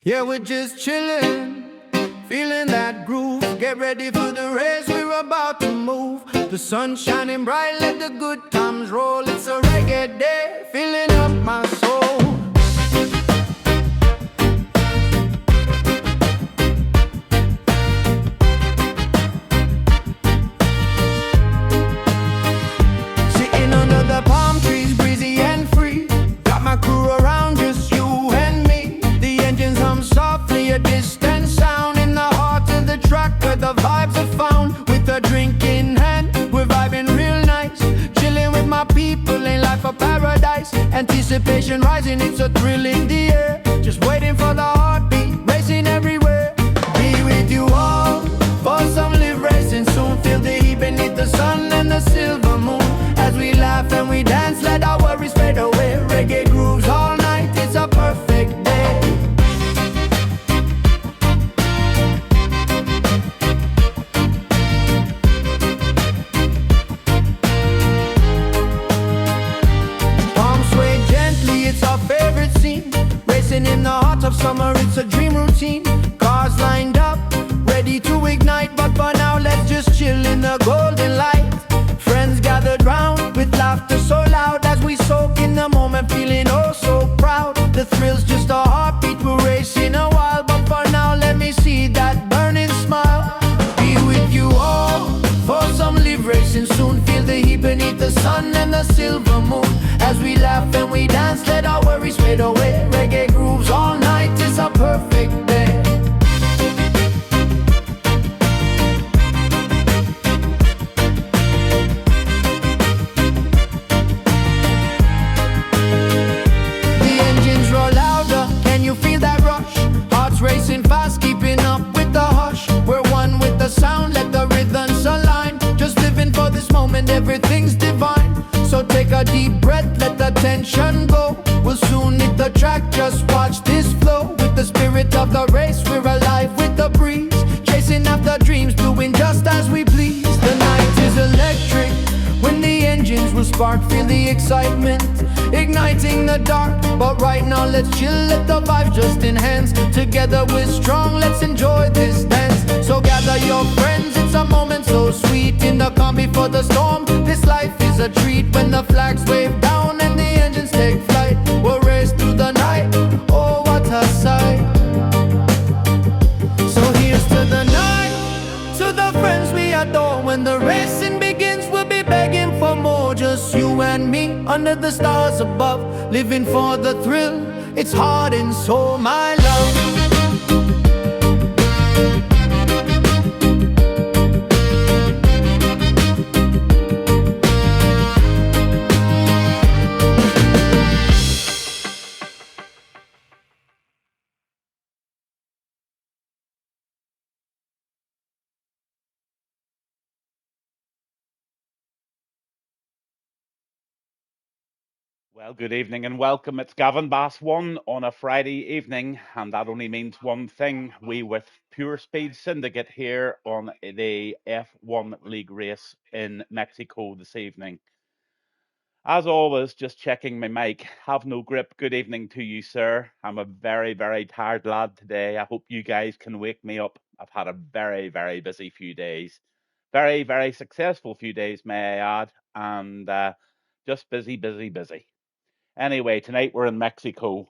Yeah, we're just chilling, feeling that groove. Get ready for the race, we're about to move. The sun shining bright, let the good times roll. It's a reggae day, filling up my soul. Sitting under the palm trees, breezy and free. Got my crew around, just you and me. The engines hum softly, a distant sound in the heart of the track where the vibes are found. With a drink in hand, we're vibing real nice. Chilling with my people, ain't life a paradise. Anticipation rising, it's a thrill in the air. Just waiting for the heartbeat, racing everywhere. Be with you all, for some live racing soon. Feel the heat beneath the sun and the silver moon. As we laugh and we dance, let our worries fade away. Reggae grooves all night, it's a perfect day. Palms sway gently, it's our favorite scene. Racing in the heart of summer, it's a dream routine. Cars lined up, ready to ignite. But for now, let's just chill in the golden light. Friends gathered round with laughter so loud as we soak in the moment, feeling oh so proud. The thrill's just a heartbeat, we're racing a while. But for now, let me see that burning smile. Be with you all, for some live racing soon. Feel the heat beneath the sun and the silver moon. As we laugh and we dance, let our worries fade away. Reggae grooves all night, it's a perfect day. Racing fast, keeping up with the hush. We're one with the sound, let the rhythms align. Just living for this moment, everything's divine. So take a deep breath, let the tension go. We'll soon hit the track, just watch this flow. With the spirit of the race, we're alive with the breeze. Chasing after dreams, doing just as we please. The night is electric, when the engines will spark, feel the excitement igniting the dark. But right now let's chill, let the vibe just enhance. Together we're strong, let's enjoy this dance. So gather your friends, it's a moment so sweet. In the calm before the storm, this life is a treat. When the flags wave down and the engines take flight, we'll race through the night, oh what a sight. So here's to the night, to the friends we adore. When the racing begins, we'll be begging for more. Just you and me, under the stars above, living for the thrill, it's heart and soul, my love. Well, good evening and welcome. It's Gavin Bass 1 on a Friday evening, and that only means one thing. We with Pure Speed Syndicate here on the F1 League race in Mexico this evening. As always, just checking my mic. Have no grip. Good evening to you, sir. I'm a very, very tired lad today. I hope you guys can wake me up. I've had a very, very busy few days. Very, very successful few days, may I add, and just busy, busy, busy. Anyway, tonight we're in Mexico.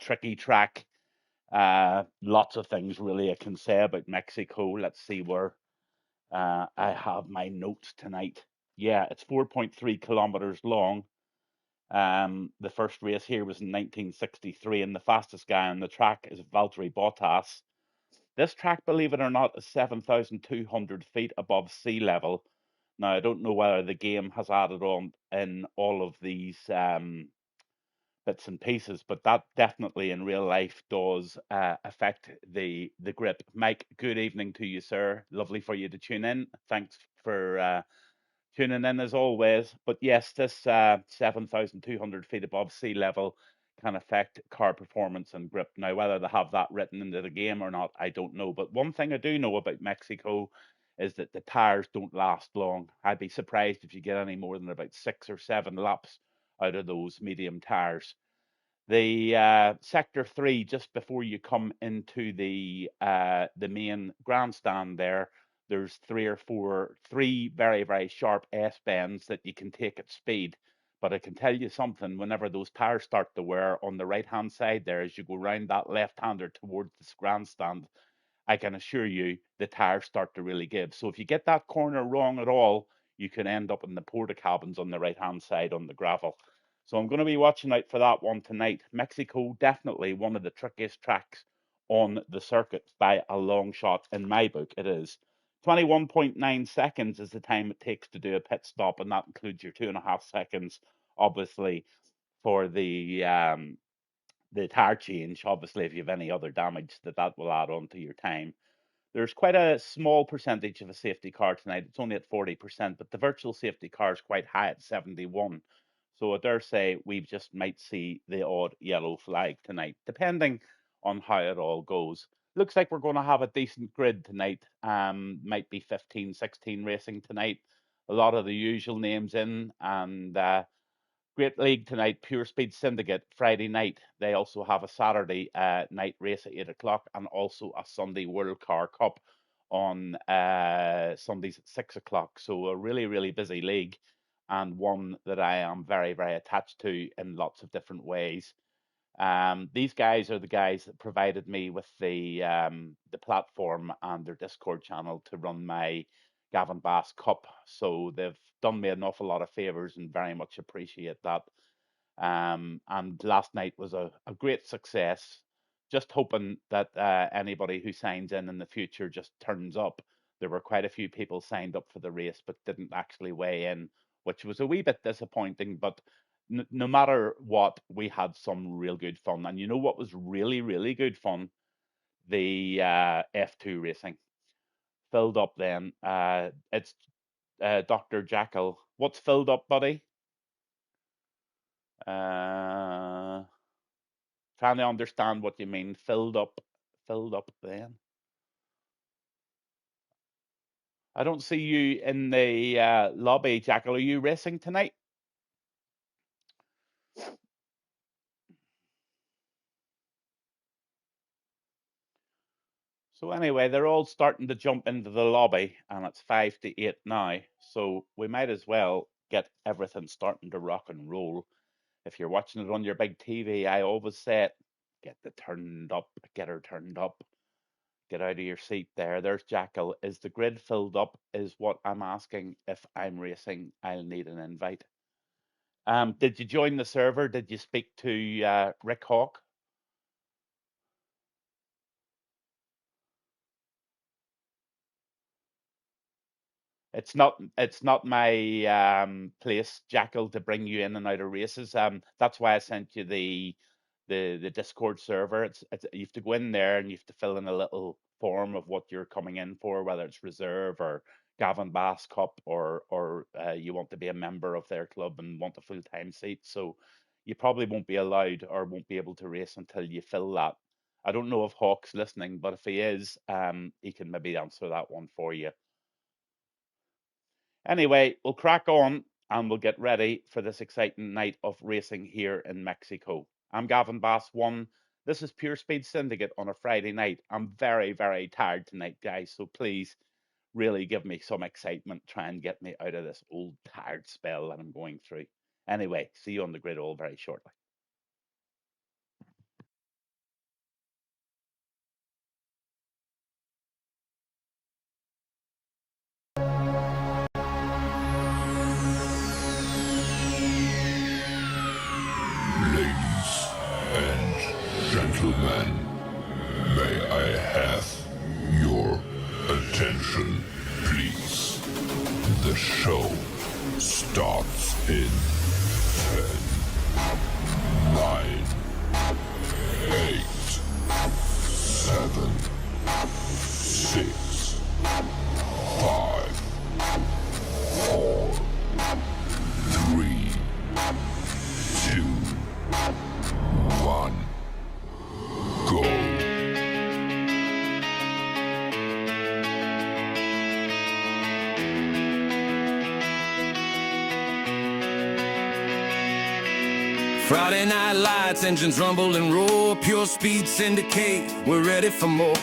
Tricky track. Lots of things really I can say about Mexico. Let's see where I have my notes tonight. Yeah, it's 4.3 kilometers long. The first race here was in 1963, and the fastest guy on the track is Valtteri Bottas. This track, believe it or not, is 7,200 feet above sea level. Now, I don't know whether the game has added on in all of these bits and pieces, but that definitely in real life does affect the grip. Mike, good evening to you, sir. Lovely for you to tune in. Thanks for tuning in as always. But yes, this 7,200 feet above sea level can affect car performance and grip. Now, whether they have that written into the game or not, I don't know. But one thing I do know about Mexico is that the tires don't last long. I'd be surprised if you get any more than about 6 or 7 laps out of those medium tires. The sector 3, just before you come into the main grandstand there, there's three very, very sharp S bends that you can take at speed. But I can tell you something, whenever those tires start to wear on the right hand side there, as you go round that left hander towards this grandstand, I can assure you the tires start to really give. So if you get that corner wrong at all, you can end up in the porta cabins on the right hand side on the gravel. So I'm going to be watching out for that one tonight. Mexico, definitely one of the trickiest tracks on the circuit by a long shot. In my book, it is. 21.9 seconds is the time it takes to do a pit stop, and that includes your 2.5 seconds, obviously, for the tire change. Obviously, if you have any other damage, that will add on to your time. There's quite a small percentage of a safety car tonight. It's only at 40%, but the virtual safety car is quite high at 71. So I dare say we just might see the odd yellow flag tonight, depending on how it all goes. Looks like we're going to have a decent grid tonight. Might be 15, 16 racing tonight. A lot of the usual names in, and Great League tonight, Pure Speed Syndicate, Friday night. They also have a Saturday night race at 8 o'clock and also a Sunday World Car Cup on Sundays at 6 o'clock. So a really, really busy league, and one that I am very, very attached to in lots of different ways. These guys are the guys that provided me with the platform and their Discord channel to run my Gavin Bass Cup. So they've done me an awful lot of favors and very much appreciate that. And last night was a great success. Just hoping that anybody who signs in the future just turns up. There were quite a few people signed up for the race but didn't actually weigh in, which was a wee bit disappointing. But no matter what, we had some real good fun. And you know what was really, really good fun? The F2 racing. Filled up then. It's Dr. Jackal. What's filled up, buddy? Trying to understand what you mean. Filled up. Filled up then. I don't see you in the lobby, Jackal. Are you racing tonight? So anyway, they're all starting to jump into the lobby, and it's 5 to 8 now. So we might as well get everything starting to rock and roll. If you're watching it on your big TV, I always say it, get her turned up. Get out of your seat there. There's Jackal. Is the grid filled up? Is what I'm asking. If I'm racing, I'll need an invite. Did you join the server? Did you speak to Rick Hawk? It's not my place, Jackal, to bring you in and out of races. That's why I sent you the Discord server. It's you have to go in there and you have to fill in a little form of what you're coming in for, whether it's reserve or Gavin Bass Cup, or you want to be a member of their club and want a full time seat. So you probably won't be allowed or won't be able to race until you fill that. I don't know if Hawk's listening, but if he is, he can maybe answer that one for you. Anyway, we'll crack on and we'll get ready for this exciting night of racing here in Mexico. I'm Gavin Bass 1. This is Pure Speed Syndicate on a Friday night. I'm very, very tired tonight, guys, so please really give me some excitement. Try and get me out of this old tired spell that I'm going through. Anyway, see you on the grid all very shortly. Ladies and gentlemen, may I have your attention, please? The show starts in 10, 9, 8, 7, 6, 5, 4, 3, 2, 1, go. Friday night lights, engines rumble and roar. Pure speed syndicate, we're ready for more.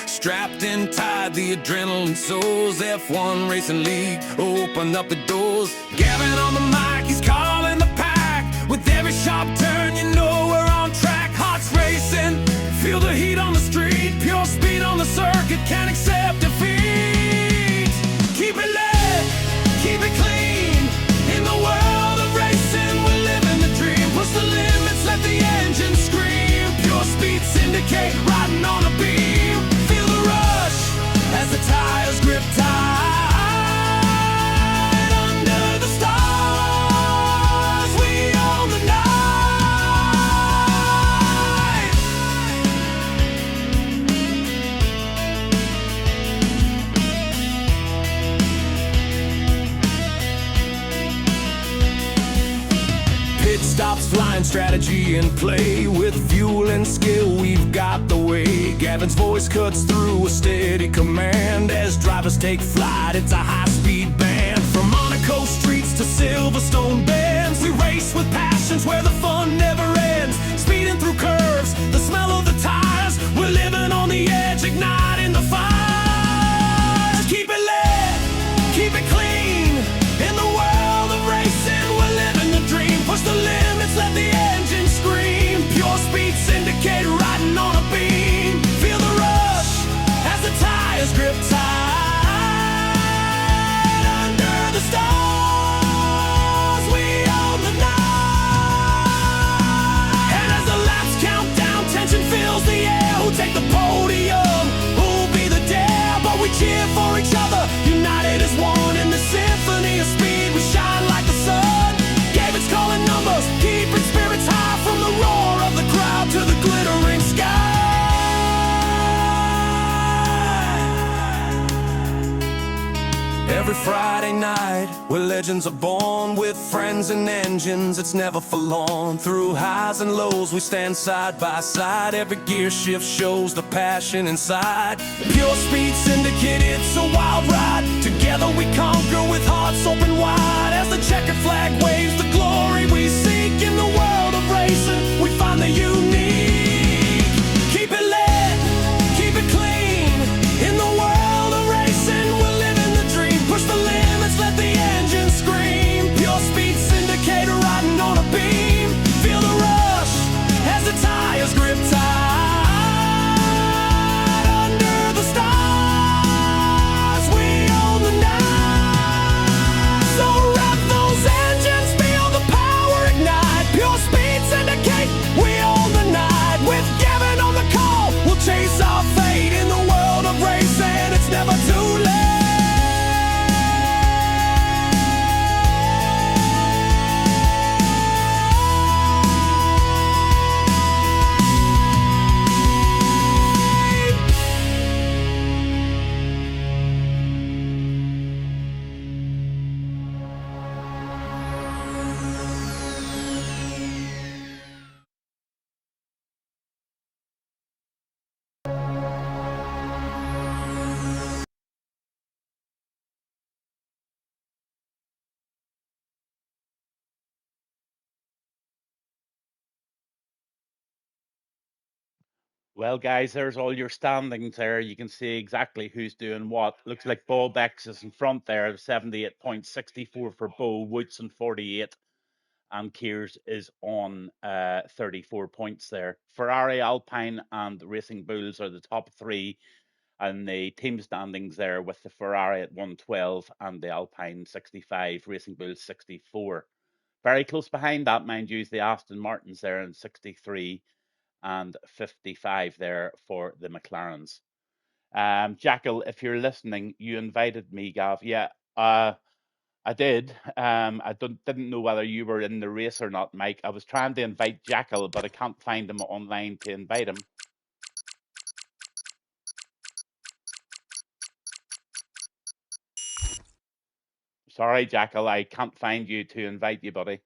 Strapped in tight, the adrenaline soars. F1 Racing League, open up the doors. Gavin on the mic, he's calling the pack. With every sharp turn, you know we're on track. Hearts racing, feel the heat on the street. Pure speed on the circuit, can't accept defeat. Keep it lit, keep it clean. In the world of racing, we're living the dream. Push the limits, let the engine scream. Pure speed syndicate, riding on a beam. Feel the rush as the tires grip tight. Under the stars, we own the night. Pit stops, flying strategy in play. With fuel and skill, we've got the way. Gavin's voice cuts through a steady command. As drivers take flight, it's a high-speed band. From Monaco streets to Silverstone bends, we race with passions where the fun never ends. Speeding through curves, the smell of the tires. We're living on the edge, igniting the fires. Keep it lit, keep it clean. In the world of racing, we're living the dream. Push the limits, let the engine scream. Pure speed syndicate, riding on a beam. Feel the rush as the tires grip tight. Under the stars, we own the night. And as the laps count down, tension fills the air. Who'll take the podium? Who'll be the dare? But we cheer for each other, united as one. In the symphony of speed, we shine like the sun. Gavin's calling numbers, keeping spirits high. From the roar of the crowd to the glittering sky. Every Friday night, where legends are born. With friends and engines, it's never for long. Through highs and lows, we stand side by side. Every gear shift shows the passion inside. Pure speed syndicate, it's a wild ride. Together we conquer with hearts open wide. As the checkered flag waves, the glory we seek. In the world of racing, we find the unique. Keep it lit, keep it clean. In the world of racing, we're living the dream. Push the limits, let the engine scream. Pure speed syndicate, riding on a beam. Feel the rush as the tires grip tight. Under the stars, we own the night. So rev those engines, feel the power ignite. Pure speed syndicate, we own the night. With Gavin on the call, we'll chase our fate. In the world of racing, it's never too late. Well, guys, there's all your standings there. You can see exactly who's doing what. Looks like Bob X is in front there, 78.64 for Bo, Woodson 48, and Kears is on 34 points there. Ferrari, Alpine, and Racing Bulls are the top three, and the team standings there with the Ferrari at 112 and the Alpine 65, Racing Bulls 64. Very close behind that, mind you, is the Aston Martins there in 63 and 55 there for the McLarens. Jackal, if you're listening, you invited me, Gav. Yeah, I did. I didn't know whether you were in the race or not, Mike. I was trying to invite Jackal, but I can't find him online to invite him. Sorry, Jackal, I can't find you to invite you, buddy.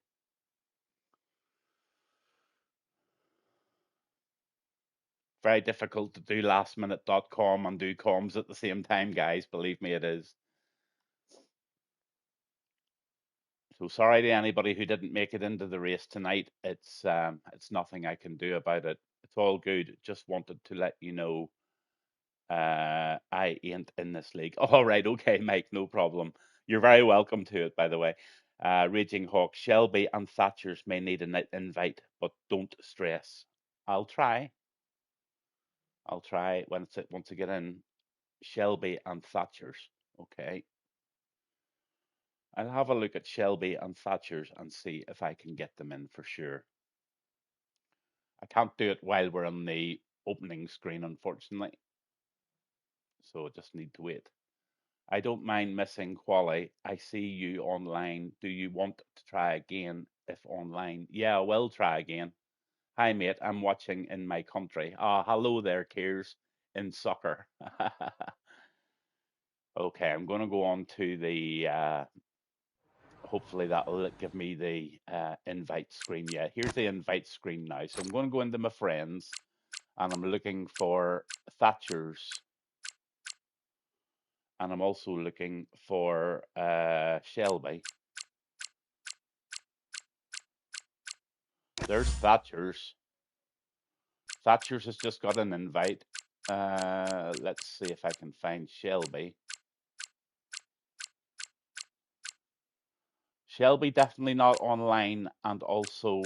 Very difficult to do lastminute.com and do comms at the same time, guys. Believe me, it is. So sorry to anybody who didn't make it into the race tonight. It's nothing I can do about it. It's all good. Just wanted to let you know I ain't in this league. All right, okay, Mike, no problem. You're very welcome to it, by the way. Raging Hawk, Shelby and Thatcher's may need an invite, but don't stress. I'll try. I'll try once I get in. Shelby and Thatcher's. Okay. I'll have a look at Shelby and Thatcher's and see if I can get them in for sure. I can't do it while we're on the opening screen, unfortunately. So I just need to wait. I don't mind missing quali. I see you online. Do you want to try again if online? Yeah, I will try again. Hi, mate. I'm watching in my country. Ah, hello there, Kears, in soccer. Okay, I'm going to go on to the hopefully that'll give me the invite screen. Yeah, here's the invite screen now. So I'm going to go into my friends and I'm looking for Thatcher's. And I'm also looking for Shelby. There's Thatcher's. Thatcher's has just got an invite. Let's see if I can find Shelby. Shelby definitely not online, and also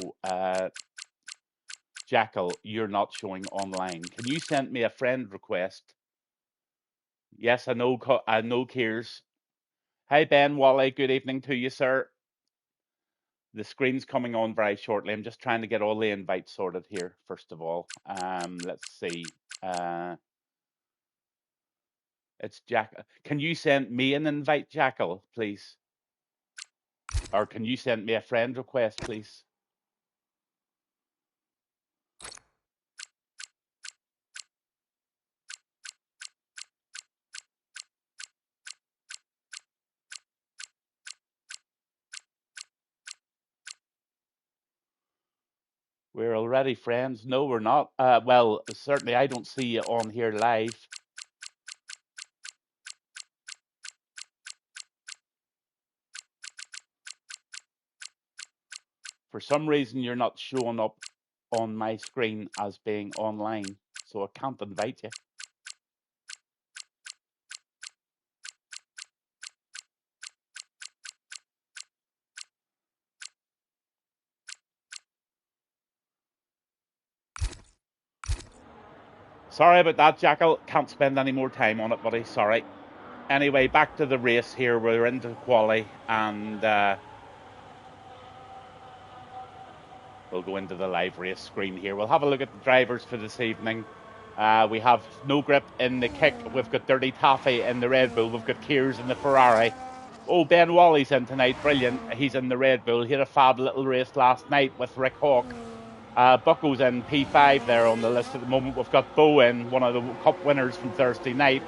Jackal, you're not showing online. Can you send me a friend request? Yes, I know Kears. Hi Ben Wally, good evening to you, sir. The screen's coming on very shortly. I'm just trying to get all the invites sorted here, first of all. Let's see. It's Jack. Can you send me an invite, Jackal, please? Or can you send me a friend request, please? We're already friends. No, we're not. Well, certainly I don't see you on here live. For some reason, you're not showing up on my screen as being online, so I can't invite you. Sorry about that, Jackal. Can't spend any more time on it, buddy. Sorry. Anyway, back to the race here. We're into quali, and we'll go into the live race screen here. We'll have a look at the drivers for this evening. We have No Grip in the kick. We've got Dirty Taffy in the Red Bull. We've got Kears in the Ferrari. Oh, Ben Wally's in tonight. Brilliant. He's in the Red Bull. He had a fab little race last night with Rick Hawk. Bucko's in P5 there on the list at the moment. We've got Bo in, one of the Cup winners from Thursday night.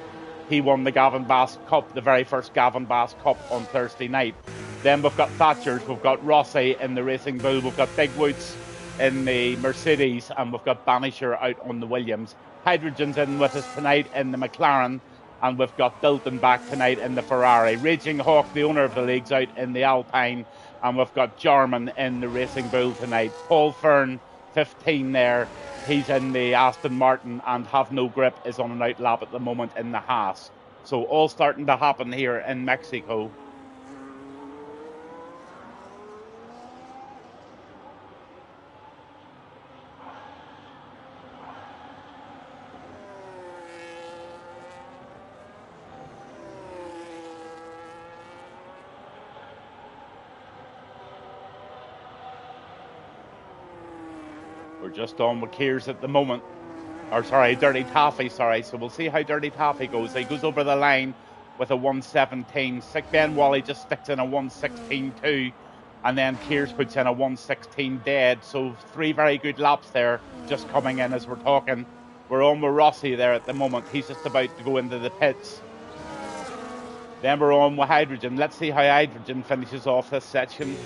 He won the Gavin Bass Cup, the very first Gavin Bass Cup on Thursday night. Then we've got Thatcher's, we've got Rossi in the Racing Bull, we've got Big Woods in the Mercedes, and we've got Banisher out on the Williams. Hydrogen's in with us tonight in the McLaren, and we've got Bilton back tonight in the Ferrari. Raging Hawk, the owner of the league's out in the Alpine, and we've got Jarman in the Racing Bull tonight. Paul Fern, 15 there. He's in the Aston Martin, and Have No Grip is on an outlap at the moment in the Haas. So all starting to happen here in Mexico. We're just on with Kears at the moment. Or sorry, Dirty Taffy, sorry. So we'll see how Dirty Taffy goes. He goes over the line with a 117. Sick Ben Wally just sticks in a 116.2. And then Kears puts in a 116 dead. So 3 very good laps there just coming in as we're talking. We're on with Rossi there at the moment. He's just about to go into the pits. Then we're on with Hydrogen. Let's see how Hydrogen finishes off this section.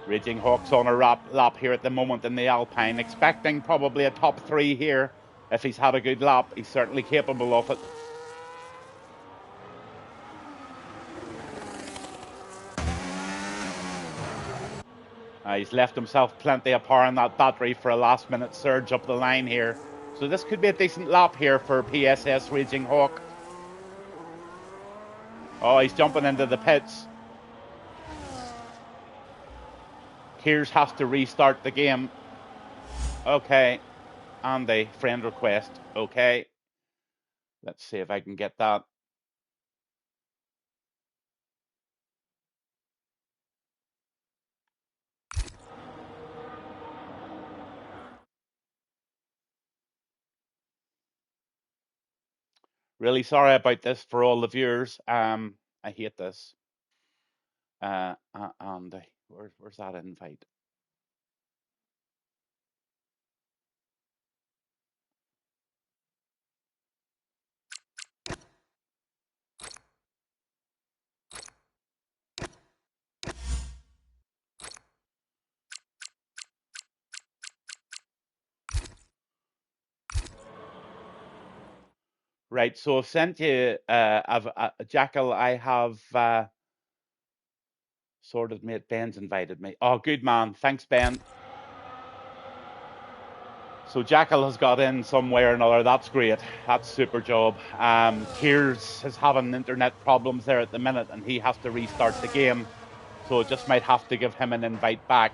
Raging Hawk's on a lap here at the moment in the Alpine, expecting probably a top 3 here. If he's had a good lap, he's certainly capable of it. He's left himself plenty of power in that battery for a last-minute surge up the line here. So this could be a decent lap here for PSS Raging Hawk. Oh, he's jumping into the pits. Kears has to restart the game. Okay. Andy, friend request. Okay. Let's see if I can get that. Really sorry about this for all the viewers. I hate this. Andy, where's that invite? Right, so I've sent you, Jackal, I have sorted, mate. Ben's invited me. Oh, good man. Thanks, Ben. So Jackal has got in some way or another. That's great. That's super job. Kears is having internet problems there at the minute, and he has to restart the game. So it just might have to give him an invite back.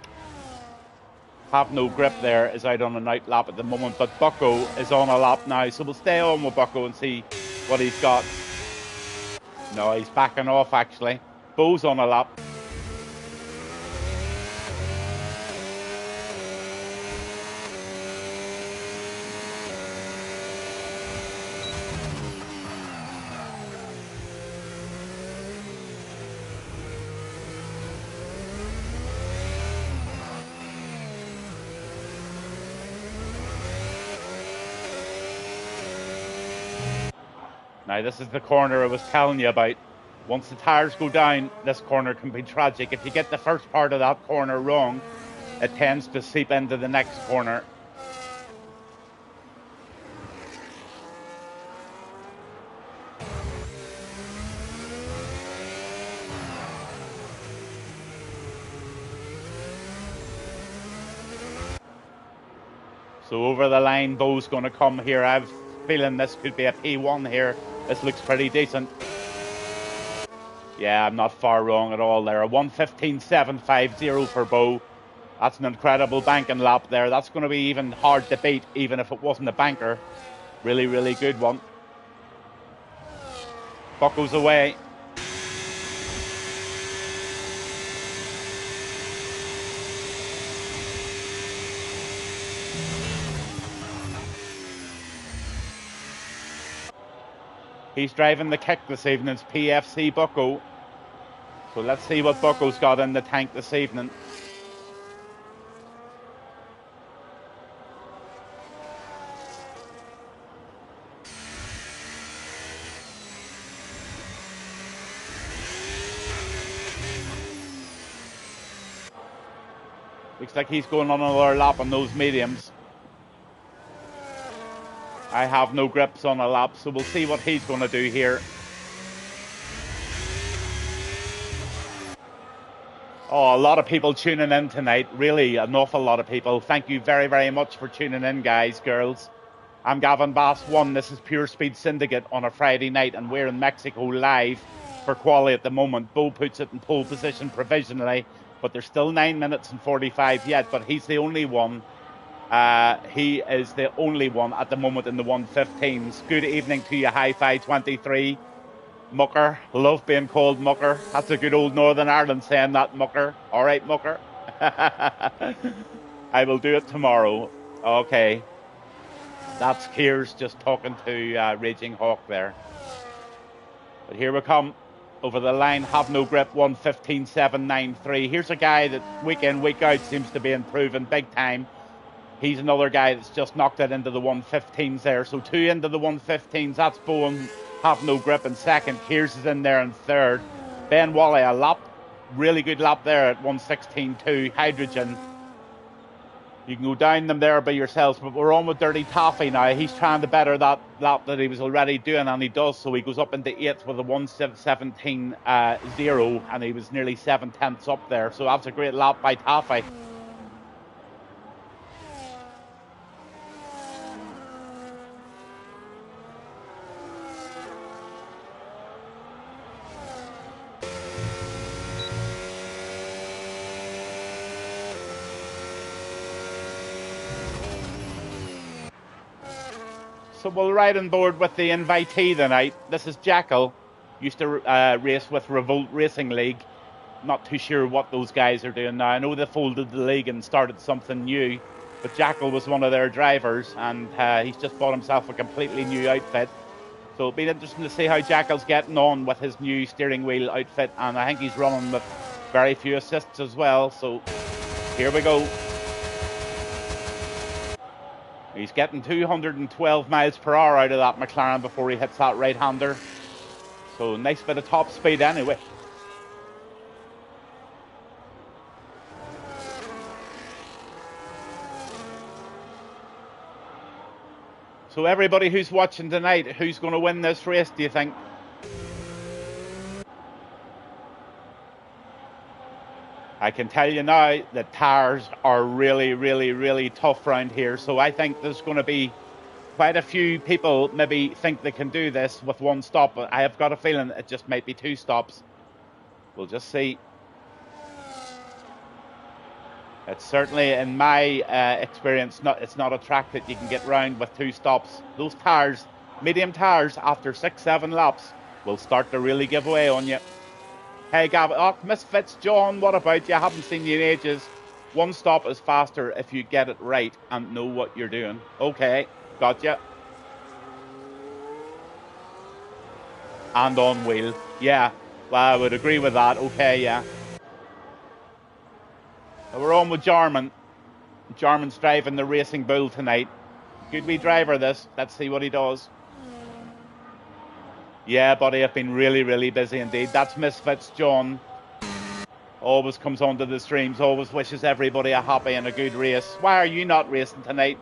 Have no grip there is out on an out lap at the moment, but Bucko is on a lap now, so we'll stay on with Bucko and see what he's got. No, he's backing off actually. Bo's on a lap. Now this is the corner I was telling you about. Once the tyres go down, this corner can be tragic. If you get the first part of that corner wrong, it tends to seep into the next corner. So over the line, Bo's going to come here. I'm feeling this could be a P1 here. This looks pretty decent. Yeah, I'm not far wrong at all there. A 1:15.750 for Bo. That's an incredible banking lap there. That's going to be even hard to beat, even if it wasn't a banker. Really, really good one. Bucko's away. He's driving the kick this evening. It's PFC Bucko. So let's see what Bucko's got in the tank this evening. Looks like he's going on another lap on those mediums. I have no grips on a lap, so we'll see what he's going to do here. Oh, a lot of people tuning in tonight. Really, an awful lot of people. Thank you very, very much for tuning in, guys, girls. I'm Gavin Bass 1. This is Pure Speed Syndicate on a Friday night, and we're in Mexico live for quali at the moment. Bo puts it in pole position provisionally, but there's still 9 minutes and 45 yet, but he's the only one. He is the only one at the moment in the 115s. Good evening to you, Hi-Fi 23. Mucker, love being called Mucker. That's a good old Northern Ireland saying that, Mucker. All right, Mucker. I will do it tomorrow. Okay. That's Kears just talking to Raging Hawk there. But here we come. Over the line, have no grip, 1:15.793. Here's a guy that week in, week out seems to be improving big time. He's another guy that's just knocked it into the 115s there. So 2 into the 115s. That's Bowen, have no grip in second. Kears is in there in third. Ben Wally a lap really good lap there at 1:16.2 hydrogen. You can go down them there by yourselves, but we're on with Dirty Taffy now. He's trying to better that lap that he was already doing, and he does. So he goes up into 8th with a 1:17.0, and he was nearly 7/10ths up there. So that's a great lap by Taffy. So we'll ride on board with the invitee tonight. This is Jackal. Used to race with Revolt Racing League. Not too sure what those guys are doing now. I know they folded the league and started something new, but Jackal was one of their drivers, and he's just bought himself a completely new outfit. So it'll be interesting to see how Jackal's getting on with his new steering wheel outfit, and I think he's running with very few assists as well. So here we go. He's getting 212 miles per hour out of that McLaren before he hits that right-hander. So nice bit of top speed anyway. So everybody who's watching tonight, who's going to win this race, do you think? I can tell you now that tires are really, really, really tough around here. So I think there's going to be quite a few people maybe think they can do this with one stop. But I have got a feeling it just might be 2 stops. We'll just see. It's certainly, in my experience, it's not a track that you can get round with 2 stops. Those tires, medium tires, after 6-7 laps, will start to really give way on you. Hey, Gavin. Oh, Misfits, John, what about you? I haven't seen you in ages. 1 stop is faster if you get it right and know what you're doing. Okay, gotcha. And on wheel. Yeah, well, I would agree with that. Okay, yeah. We're on with Jarman. Jarman's driving the Racing Bull tonight. Good wee driver, this. Let's see what he does. Yeah, buddy, I've been really, really busy indeed. That's Misfits John. Always comes onto the streams, always wishes everybody a happy and a good race. Why are you not racing tonight,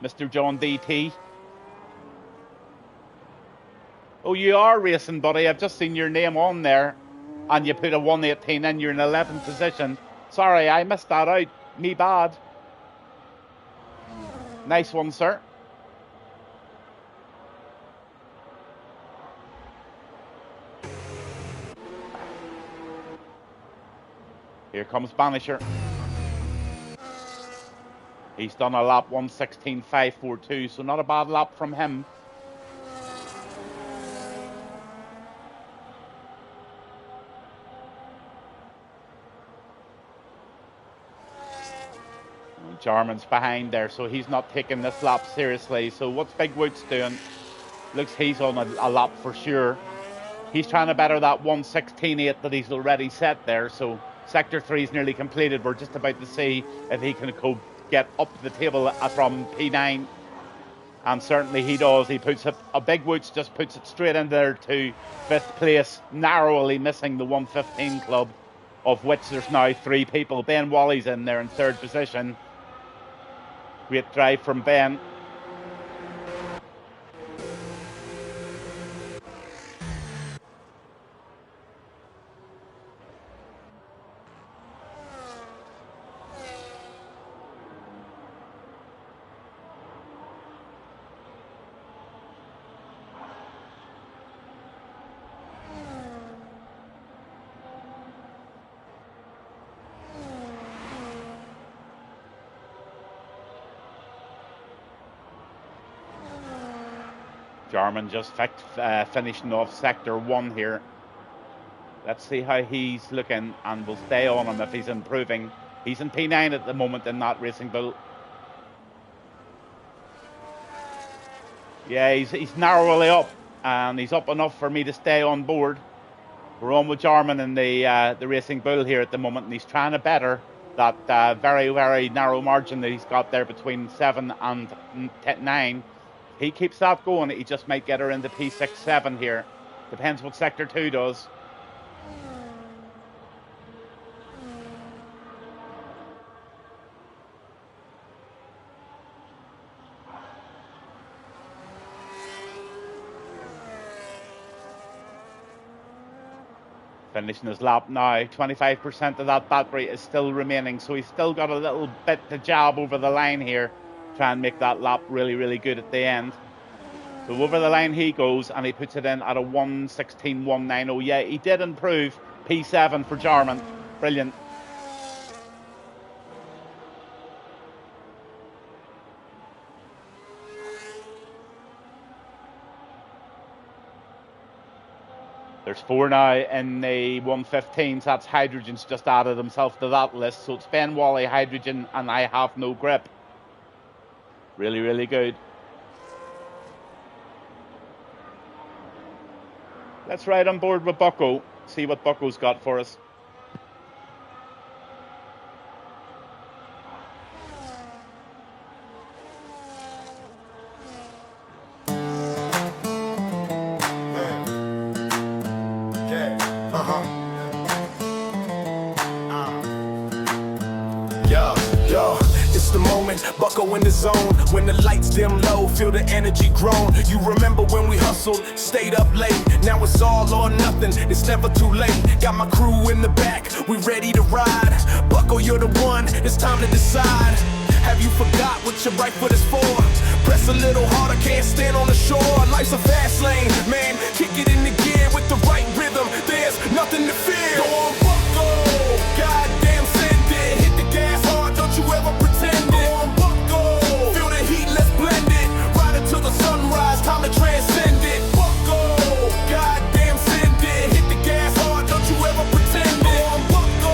Mr. John DT? Oh, you are racing, buddy. I've just seen your name on there. And you put a 1:18 in, you're in 11th position. Sorry, I missed that out. Me bad. Nice one, sir. Here comes Banisher. He's done a lap 1:16.542, so not a bad lap from him. Jarman's behind there, so he's not taking this lap seriously. So what's Big Woods doing? Looks he's on a lap for sure. He's trying to better that 1:16.8 that he's already set there. So Sector 3 is nearly completed. We're just about to see if he can get up the table from P9. And certainly he does. He puts it, a Big Woods just puts it straight in there to 5th place, narrowly missing the 1:15 club, of which there's now 3 people. Ben Wally's in there in 3rd position. Great drive from Ben. Jarman just finishing off Sector 1 here. Let's see how he's looking, and we'll stay on him if he's improving. He's in P9 at the moment in that Racing Bull. Yeah, he's narrowly up, and he's up enough for me to stay on board. We're on with Jarman in the Racing Bull here at the moment, and he's trying to better that very, very narrow margin that he's got there between 7 and 9. He keeps that going, he just might get her into P6-7 here. Depends what Sector 2 does. Finishing his lap now. 25% of that battery is still remaining, so he's still got a little bit to jab over the line here. Try and make that lap really, really good at the end. So over the line he goes, and he puts it in at a 1:16.190. Yeah, he did improve. P7 for Jarman. Brilliant. There's 4 now in the 115s. That's Hydrogen's just added himself to that list. So it's Ben Wally, Hydrogen, and I Have No Grip. Really, really good. Let's ride on board with Bucko. See what Bucko's got for us. It's the moment, Bucko in the zone. When the lights dim low, feel the energy grown. You remember when we hustled, stayed up late. Now it's all or nothing, it's never too late. Got my crew in the back, we ready to ride. Bucko, you're the one, it's time to decide. Have you forgot what your right foot is for? Press a little harder, can't stand on the shore. Life's a fast lane, man, kick it in the gear with the right rhythm. There's nothing to fear. Go on, Bucko, goddamn send it. Hit the gas hard, don't you ever pretend it. Go on, Bucko, feel the heat, let's blend it. Ride until the sunrise, time to transcend it. Bucko, goddamn send it. Hit the gas hard, don't you ever pretend it. Go on, Bucko,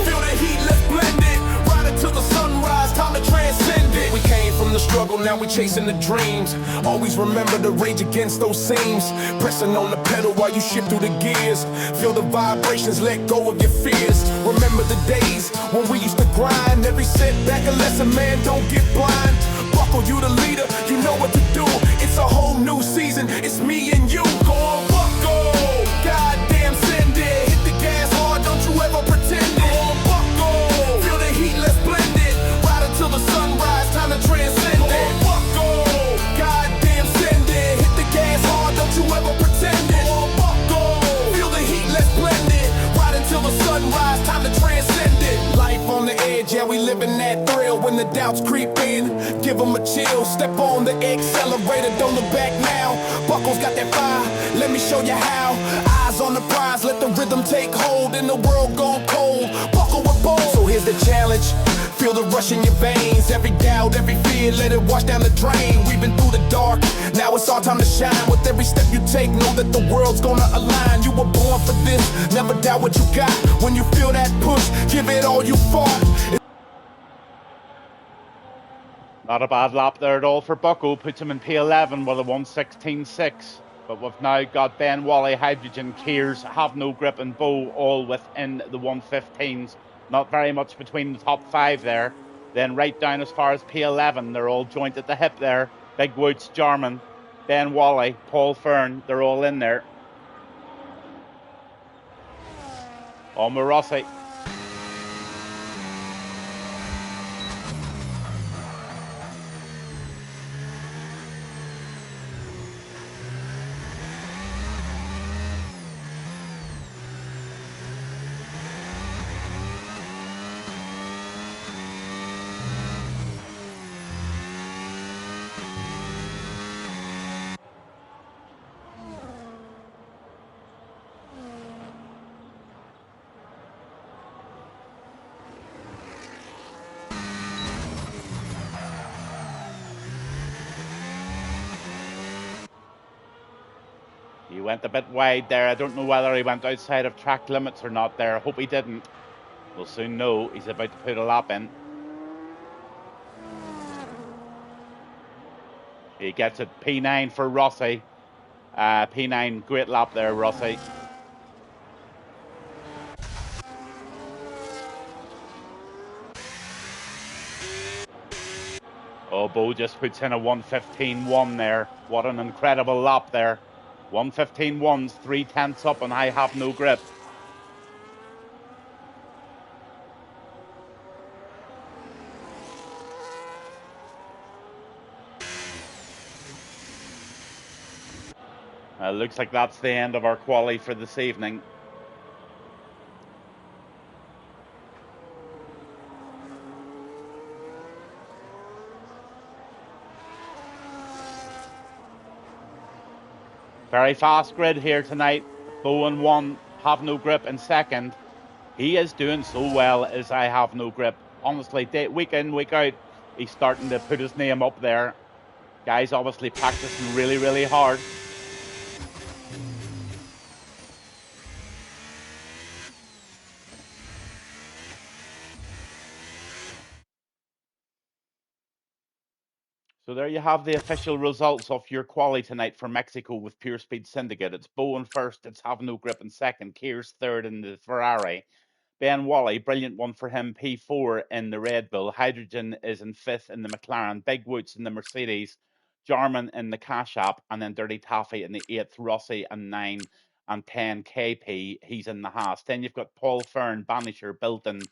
feel the heat, let's blend it. Ride until the sunrise, time to transcend it. We came from the struggle, now we chasing the dreams. Always remember to rage against those seams. Pressing on the pedal while you shift through the gears. Feel the vibrations, let go of your fears. Remember the days when we used to grind. Every setback a lesson, man, don't get blind. Bucko, you the leader, you know what to do. It's a whole new season, it's me and you. Go on, Bucko, goddamn send it. Hit the gas hard, don't you ever pretend it. Go on, Bucko, feel the heat, let's blend it. Ride until the sunrise, time to transcend it. Go on, Bucko, goddamn send it. Hit the gas hard, don't you ever pretend it. Go on, Bucko, feel the heat, let's blend it. Ride until the sunrise, time to transcend it. Life on the edge, yeah, we living that thrill. When the doubts creep in, give them a chill. Step on the accelerator, don't look back now. Bucko's got that fire, let me show you how. Eyes on the prize, let the rhythm take hold. In the world go cold, Bucko with bold. So here's the challenge, feel the rush in your veins. Every doubt, every fear, let it wash down the drain. We've been through the dark, now it's our time to shine. With every step you take, know that the world's gonna align. You were born for this, never doubt what you got. When you feel that push, give it all you fought. Not a bad lap there at all for Bucko. Puts him in P11 with a 1:16.6. But we've now got Ben Wally, Hydrogen, Keers, Have No Grip, and Bo all within the 115s. Not very much between the top 5 there. Then right down as far as P11, they're all joint at the hip there. Big Woods, Jarman, Ben Wally, Paul Fern, they're all in there. On with Rossi. He went a bit wide there. I don't know whether he went outside of track limits or not there. I hope he didn't. We'll soon know. He's about to put a lap in. He gets it. P9 for Rossi. P9, great lap there, Rossi. Oh, Bo just puts in a 1:15.1 there. What an incredible lap there. 1:15.1's 3/10 up, and I Have No Grip. Looks like that's the end of our quali for this evening. Very fast grid here tonight. Bowen 1, Have No Grip in second. He is doing so well as I Have No Grip. Honestly, week in, week out, he's starting to put his name up there. Guys obviously practicing really, really hard. So there you have the official results of your quali tonight for Mexico with Pure Speed Syndicate. It's Bowen first, it's Have No Grip in second, Keir's third in the Ferrari. Ben Wally, brilliant one for him, P4 in the Red Bull. Hydrogen is in fifth in the McLaren. Big Woots in the Mercedes. Jarman in the Cash App. And then Dirty Taffy in the 8th. Rossi and 9 and 10 KP. He's in the Haas. Then you've got Paul Fern, Banisher, Bilton.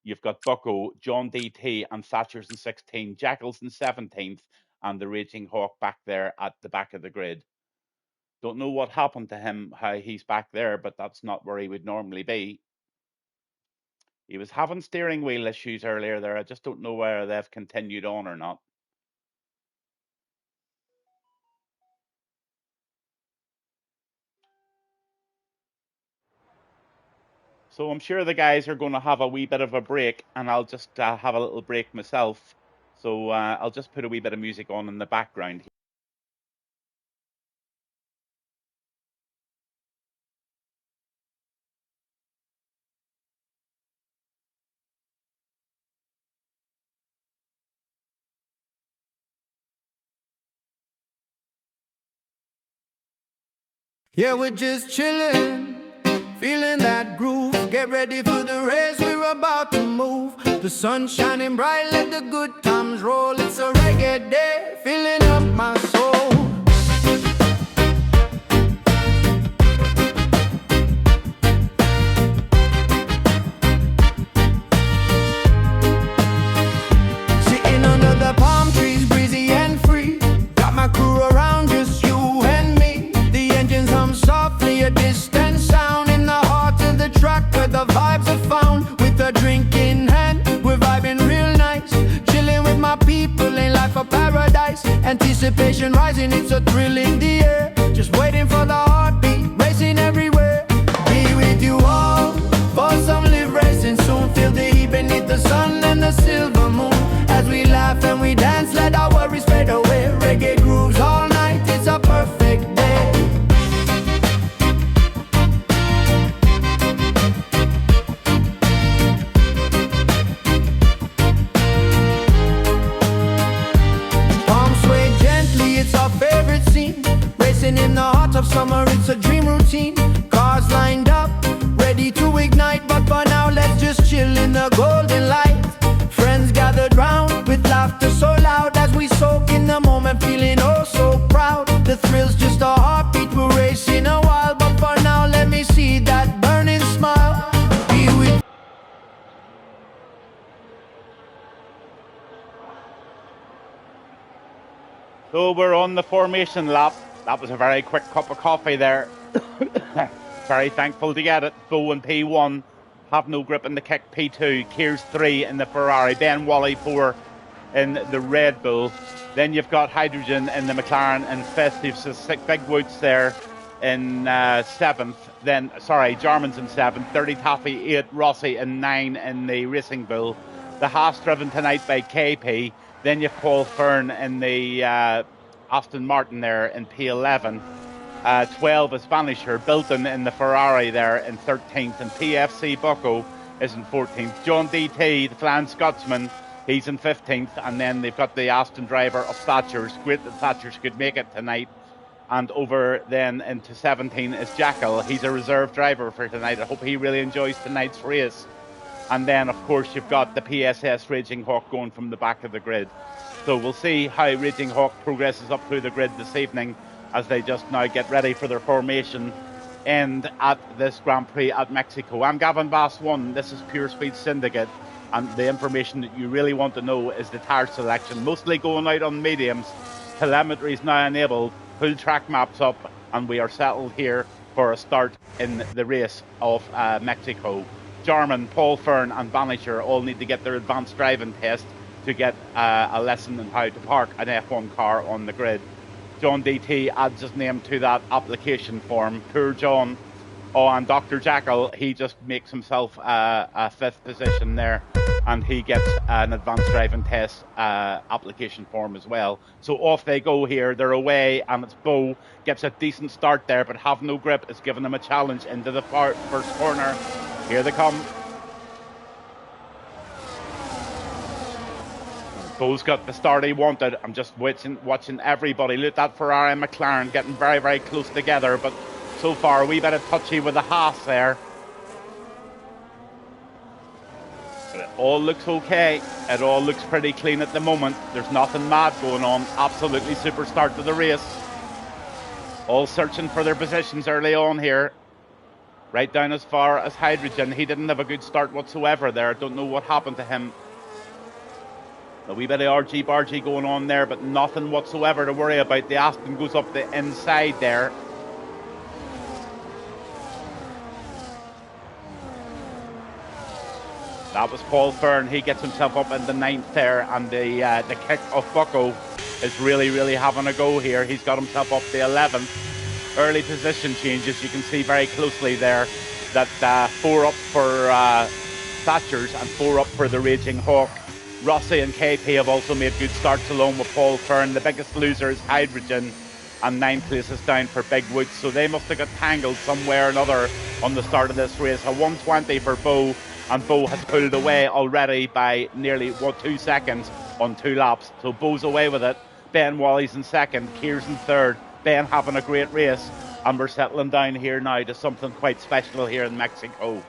You've got Bucko, John DT and Thatcher's in 16. Jackal's in 17th. And the Raging Hawk back there at the back of the grid. Don't know what happened to him, how he's back there, but that's not where he would normally be. He was having steering wheel issues earlier there. I just don't know whether they've continued on or not. So I'm sure the guys are going to have a wee bit of a break, and I'll just have a little break myself. So I'll just put a wee bit of music on in the background. Yeah, we're just chilling, feeling that groove. Get ready for the race, we're about to move. The sun's shining bright, let the good times roll. It's a reggae day, filling up my soul. Sitting under the palm trees, breezy and free. Got my crew around, just you and me. The engines hum softly, a distant sound in the heart of the track where the vibes are found. With a drink in hand, we're vibing real nice. Chilling with my people, ain't life a paradise. Anticipation rising, it's a thrill in the air. Just waiting for the heartbeat, racing everywhere. Be with you all, for some live racing soon. Feel the heat beneath the sun and the silver moon. As we laugh and we dance, let our worries fade away. Reggae grooves all night, it's a perfect day. Palms sway gently, it's our favorite scene. Racing in the heart of summer, it's a dream routine. Cars lined up, ready to ignite. But for now, let's just chill in the golden light. Friends gathered round with laughter so loud as we soak in the moment, feeling oh so proud. The thrill's just a heartbeat, we're racing a while. But for now, let me see that burning smile. Be with So we're on the formation lap. That was a very quick cup of coffee there. Very thankful to get it. Bowen P1, Have No Grip in the kick P2, Keir's 3 in the Ferrari, Ben Wally 4 in the Red Bull. Then you've got Hydrogen in the McLaren in 5th. You've six Big Woods there in 7th. Then, sorry, Jarman's in 7th. 30 Taffy 8, Rossi in 9 in the Racing Bull. The Haas driven tonight by KP. Then you've Paul Fern in the Aston Martin there in P11. 12 is Banisher, Bilton in the Ferrari there in 13th, and PFC Bucko is in 14th. John DT, the Flan Scotsman, he's in 15th, and then they've got the Aston driver of Thatcher's. Great that Thatcher's could make it tonight. And over then into 17 is Jackal. He's a reserve driver for tonight. I hope he really enjoys tonight's race. And then, of course, you've got the PSS Raging Hawk going from the back of the grid. So we'll see how Raging Hawk progresses up through the grid this evening as they just now get ready for their formation end at this Grand Prix at Mexico. I'm Gavin Bass 1. This is Pure Speed Syndicate. And the information that you really want to know is the tyre selection. Mostly going out on mediums. Telemetry is now enabled. Full track maps up. And we are settled here for a start in the race of Mexico. Jarman, Paul Fern and Banisher all need to get their advanced driving test to get a lesson in how to park an F1 car on the grid. John DT adds his name to that application form. Poor John. Oh, and Dr. Jackal, he just makes himself a fifth position there, and he gets an advanced driving test application form as well. So off they go here. They're away, and it's Bo. Gets a decent start there, but Have No Grip is giving him a challenge into the first corner. Here they come. Bo's got the start he wanted. I'm just watching everybody. Look at that Ferrari and McLaren getting very, very close together, but so far a wee bit of touchy with the Haas there. But it all looks okay. It all looks pretty clean at the moment. There's nothing mad going on. Absolutely super start to the race. All searching for their positions early on here. Right down as far as Hydrogen. He didn't have a good start whatsoever there. I don't know what happened to him. A wee bit of argy-bargy going on there, but nothing whatsoever to worry about. The Aston goes up the inside there. That was Paul Fern. He gets himself up in the 9th there, and the kick of Bucko is really, really having a go here. He's got himself up the 11th. Early position changes. You can see very closely there that 4 up for Thatchers and 4 up for the Raging Hawk. Rossi and KP have also made good starts along with Paul Fern. The biggest loser is Hydrogen, and 9 places down for Big Woods. So they must have got tangled somewhere or another on the start of this race. A 120 for Bo, and Bo has pulled away already by nearly 2 seconds on 2 laps. So Bo's away with it. Ben Wally's in 2nd, Keir's in 3rd. Ben having a great race, and we're settling down here now to something quite special here in Mexico.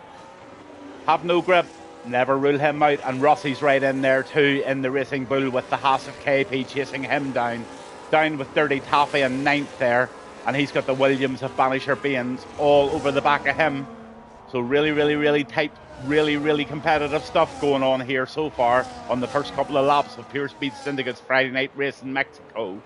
Have No Grip. Never rule him out, and Rossi's right in there too in the Racing Bull with the Haas of KP chasing him down. Down with Dirty Taffy in 9th there, and he's got the Williams of Banisher Baines all over the back of him. So really, really, really tight, really, really competitive stuff going on here so far on the first couple of laps of Pure Speed Syndicate's Friday night race in Mexico.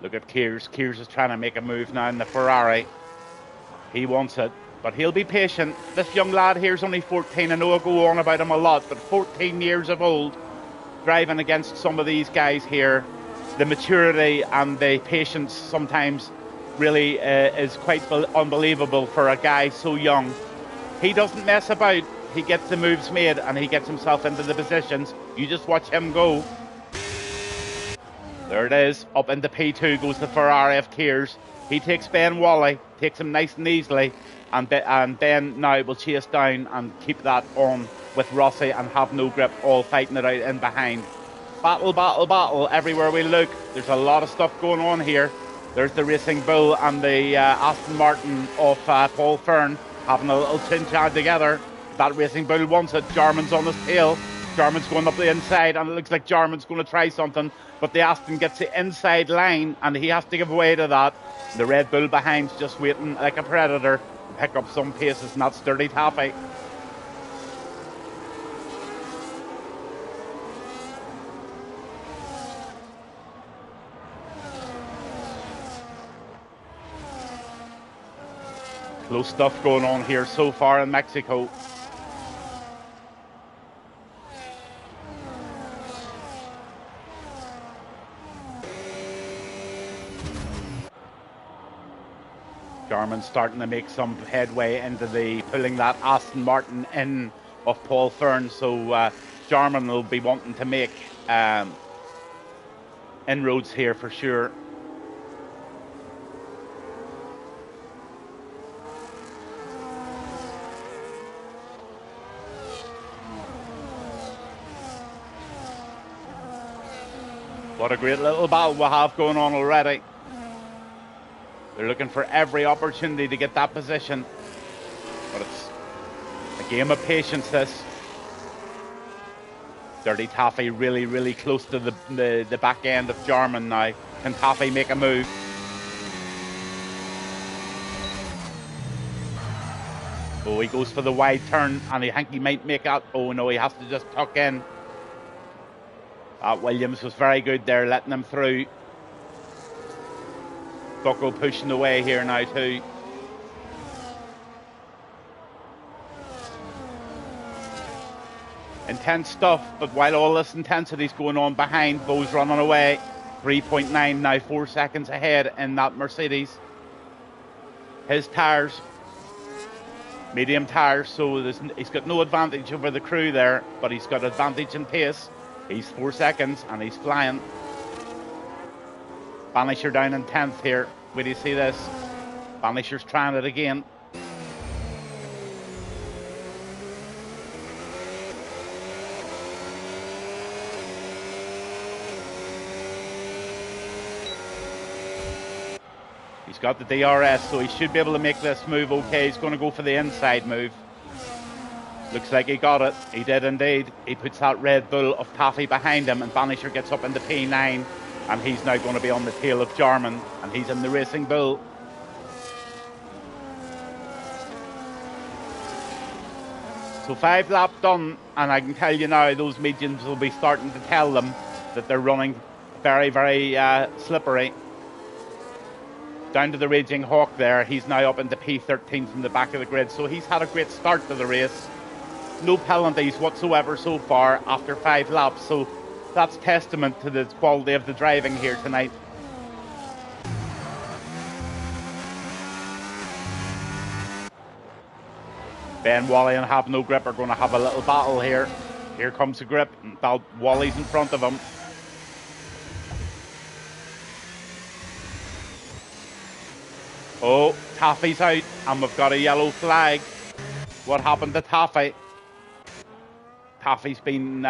Look at Kears. Kears is trying to make a move now in the Ferrari. He wants it, but he'll be patient. This young lad here is only 14. I know I go on about him a lot, but 14 years of old, driving against some of these guys here. The maturity and the patience sometimes really is quite unbelievable for a guy so young. He doesn't mess about. He gets the moves made, and he gets himself into the positions. You just watch him go. There it is. Up into P2 goes the Ferrari of Kears. He takes Ben Wally, takes him nice and easily, and Ben now will chase down and keep that on with Rossi and Have No Grip all fighting it out in behind. Battle, battle, battle everywhere we look. There's a lot of stuff going on here. There's the Racing Bull and the Aston Martin of Paul Fern having a little chin-chat together. That Racing Bull wants it. Jarman's on his tail. Jarman's going up the inside, and it looks like Jarman's going to try something, but the Aston gets the inside line, and he has to give way to that. The Red Bull behind's just waiting like a predator to pick up some paces, and that's Dirty Taffy. Close stuff going on here so far in Mexico. Jarman starting to make some headway into the pulling that Aston Martin in of Paul Fern, so Jarman will be wanting to make inroads here for sure. What a great little battle we have going on already. They're looking for every opportunity to get that position. But it's a game of patience, this. Dirty Taffy really, really close to the back end of Jarman now. Can Taffy make a move? Oh, he goes for the wide turn, and I think he might make out. Oh no, he has to just tuck in. Williams was very good there, letting him through. Bucko pushing away here now too. Intense stuff, but while all this intensity's going on behind, Bo's running away. 3.9 now, 4 seconds ahead in that Mercedes. His tyres, medium tyres, so he's got no advantage over the crew there, but he's got advantage in pace. He's 4 seconds and he's flying. Banisher down in 10th here. Where do you see this? Banisher's trying it again. He's got the DRS, so he should be able to make this move okay. He's going to go for the inside move. Looks like he got it. He did indeed. He puts that Red Bull of Taffy behind him, and Banisher gets up into P9, and he's now going to be on the tail of Jarman, and he's in the Racing Bull. So 5 laps done, and I can tell you now, those mediums will be starting to tell them that they're running very, very slippery. Down to the Raging Hawk there. He's now up into P13 from the back of the grid. So he's had a great start to the race. No penalties whatsoever so far after 5 laps. So that's testament to the quality of the driving here tonight. Ben, Wally and Have No Grip are going to have a little battle here. Here comes the grip. Wally's in front of him. Oh, Taffy's out, and we've got a yellow flag. What happened to Taffy? Taffy's been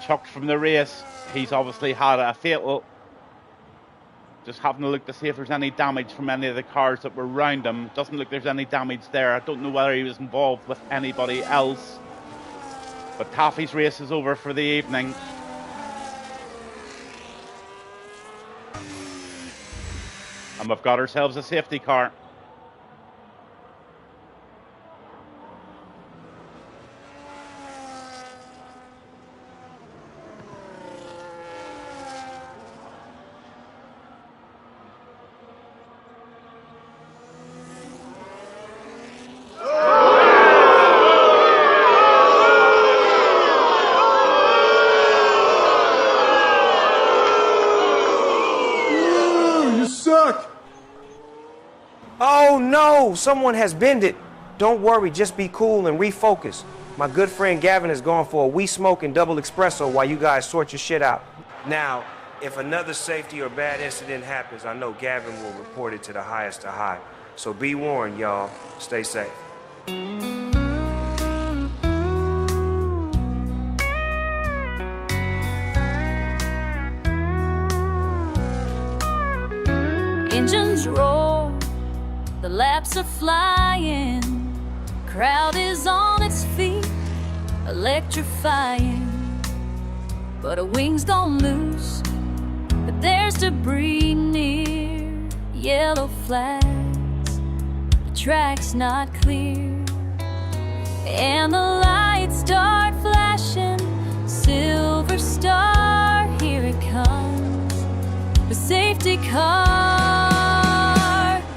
chucked from the race. He's obviously had a fatal. Just having a look to see if there's any damage from any of the cars that were around him. Doesn't look there's any damage there. I don't know whether he was involved with anybody else. But Taffy's race is over for the evening. And we've got ourselves a safety car. Oh no, someone has bended. Don't worry, just be cool and refocus. My good friend Gavin has gone for a wee smoke and double espresso while you guys sort your shit out. Now, if another safety or bad incident happens, I know Gavin will report it to the highest of high. So be warned, y'all. Stay safe. Engines roar, the laps are flying, crowd is on its feet, electrifying. But her wings gone loose, but there's debris near, yellow flags, the track's not clear. And the lights start flashing, silver star, here it comes, the safety car.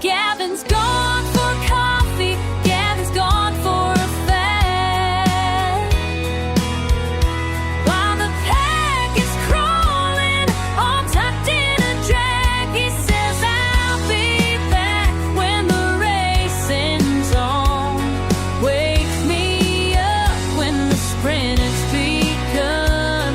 Gavin's gone for coffee, Gavin's gone for a fag. While the pack is crawling, all tucked in a drag, he says, I'll be back when the racing's on. Wake me up when the sprint has begun.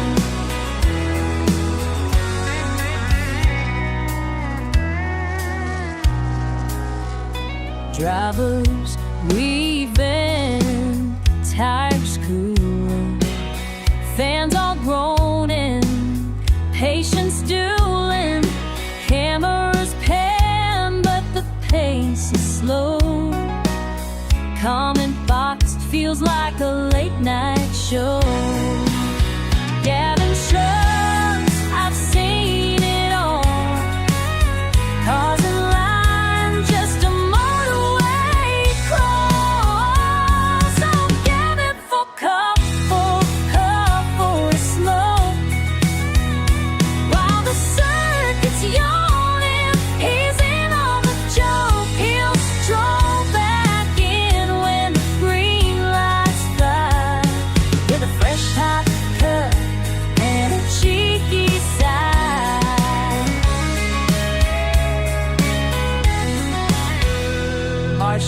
Drivers weaving, tires cooling, fans all groaning, patience dueling, cameras pan, but the pace is slow. Comment box feels like a late night show. Gavin shrugs, I've seen it all. Cars in line, just a motorway crawl. So Gavin for cup, for a smoke,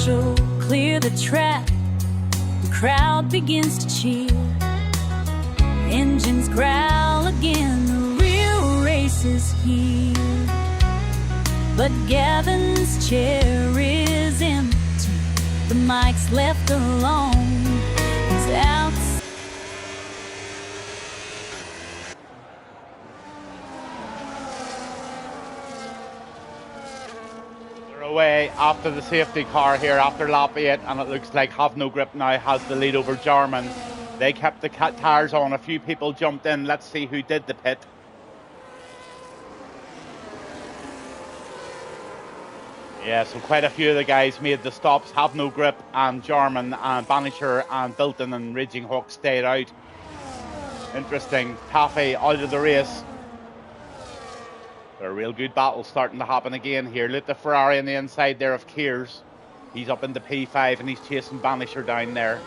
marshal clear the track, the crowd begins to cheer. Engines growl again, the real race is here. But Gavin's chair is empty, the mic's left alone. He's out. They're away after the safety car here after lap 8, and it looks like Have No Grip now has the lead over Jarman. They kept the tires on. A few people jumped in. Let's see who did the pit. Yeah, so quite a few of the guys made the stops. Have No Grip and Jarman and Banisher and Bilton and Raging Hawk stayed out. Interesting. Taffy out of the race. A real good battle starting to happen again here. Look, the Ferrari on the inside there of Kears. He's up into P5 and he's chasing Banisher down there.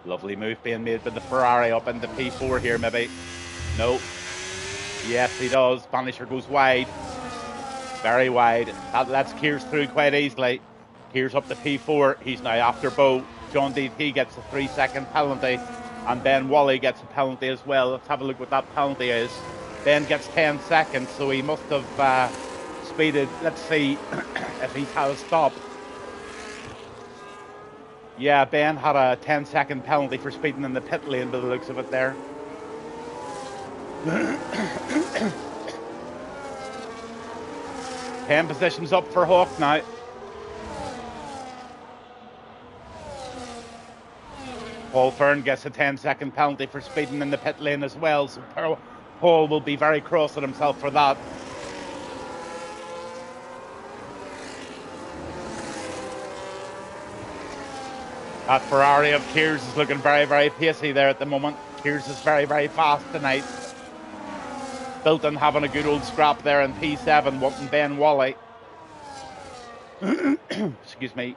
Lovely move being made by the Ferrari up into P4 here, maybe. No. Yes, he does. Banisher goes wide. Very wide. That lets Kears through quite easily. Kears up to P4. He's now after Bo. John DT gets a 3-second penalty. And Ben Wally gets a penalty as well. Let's have a look what that penalty is. Ben gets 10 seconds, so he must have speeded. Let's see if he's had a stop. Yeah, Ben had a 10-second penalty for speeding in the pit lane by the looks of it there. Ten positions up for Hawk now. Paul Fern gets a 10-second penalty for speeding in the pit lane as well, so Paul will be very cross at himself for that. That Ferrari of Kears is looking very, very pacey there at the moment. Kears is very, very fast tonight. Bilton having a good old scrap there in P7, wanting Ben Wally. Excuse me.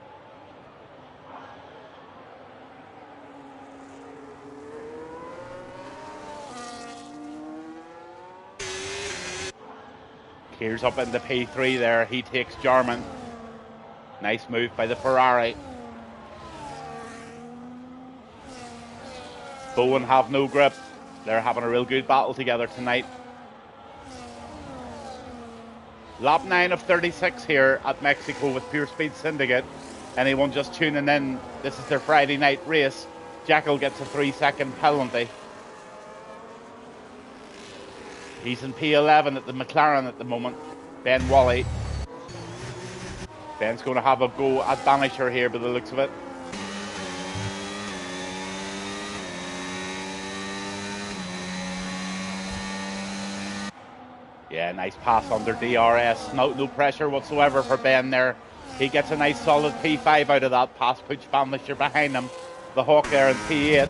Kears up into P3 there. He takes Jarman. Nice move by the Ferrari. Bowen Have No Grip. They're having a real good battle together tonight. Lap 9 of 36 here at Mexico with Pure Speed Syndicate. Anyone just tuning in, this is their Friday night race. Jekyll gets a 3-second penalty. He's in P11 at the McLaren at the moment. Ben Wally. Ben's going to have a go at Banisher here by the looks of it. Yeah, nice pass under DRS. No pressure whatsoever for Ben there. He gets a nice solid P5 out of that pass, puts Banisher behind him. The Hawk there in P8.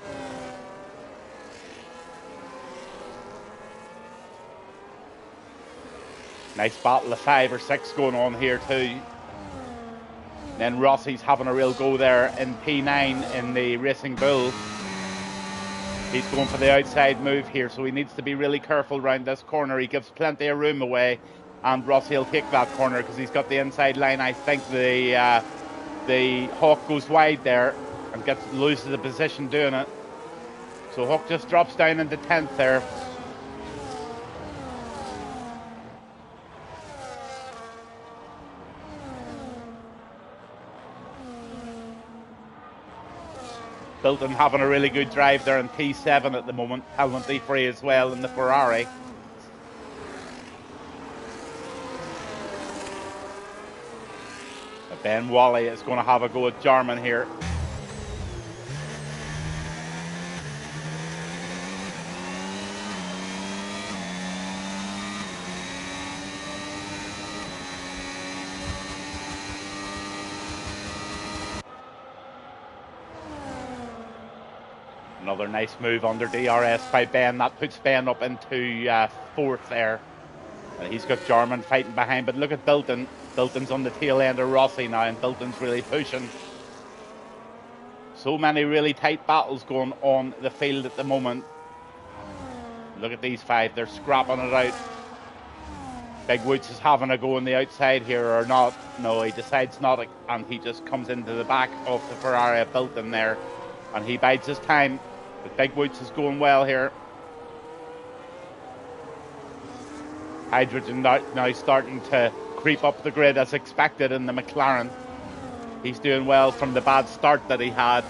Nice battle of 5 or 6 going on here too. Then Rossi's having a real go there in P9 in the Racing Bull. He's going for the outside move here, so he needs to be really careful around this corner. He gives plenty of room away, and Rossi will take that corner because he's got the inside line. I think the Hawk goes wide there and loses the position doing it. So Hawk just drops down into 10th there. Bilton having a really good drive there in P7 at the moment, penalty free as well in the Ferrari. But Ben Wally is going to have a go at Jarman here. Another nice move under DRS by Ben. That puts Ben up into 4th there. And he's got Jarman fighting behind. But look at Bilton. Bilton's on the tail end of Rossi now, and Bilton's really pushing. So many really tight battles going on the field at the moment. Look at these five. They're scrapping it out. Big Woods is having a go on the outside here or not. No, he decides not, and he just comes into the back of the Ferrari built in there, and he bides his time. But Big Woods is going well here. Hydrogen now starting to creep up the grid as expected in the McLaren. He's doing well from the bad start that he had.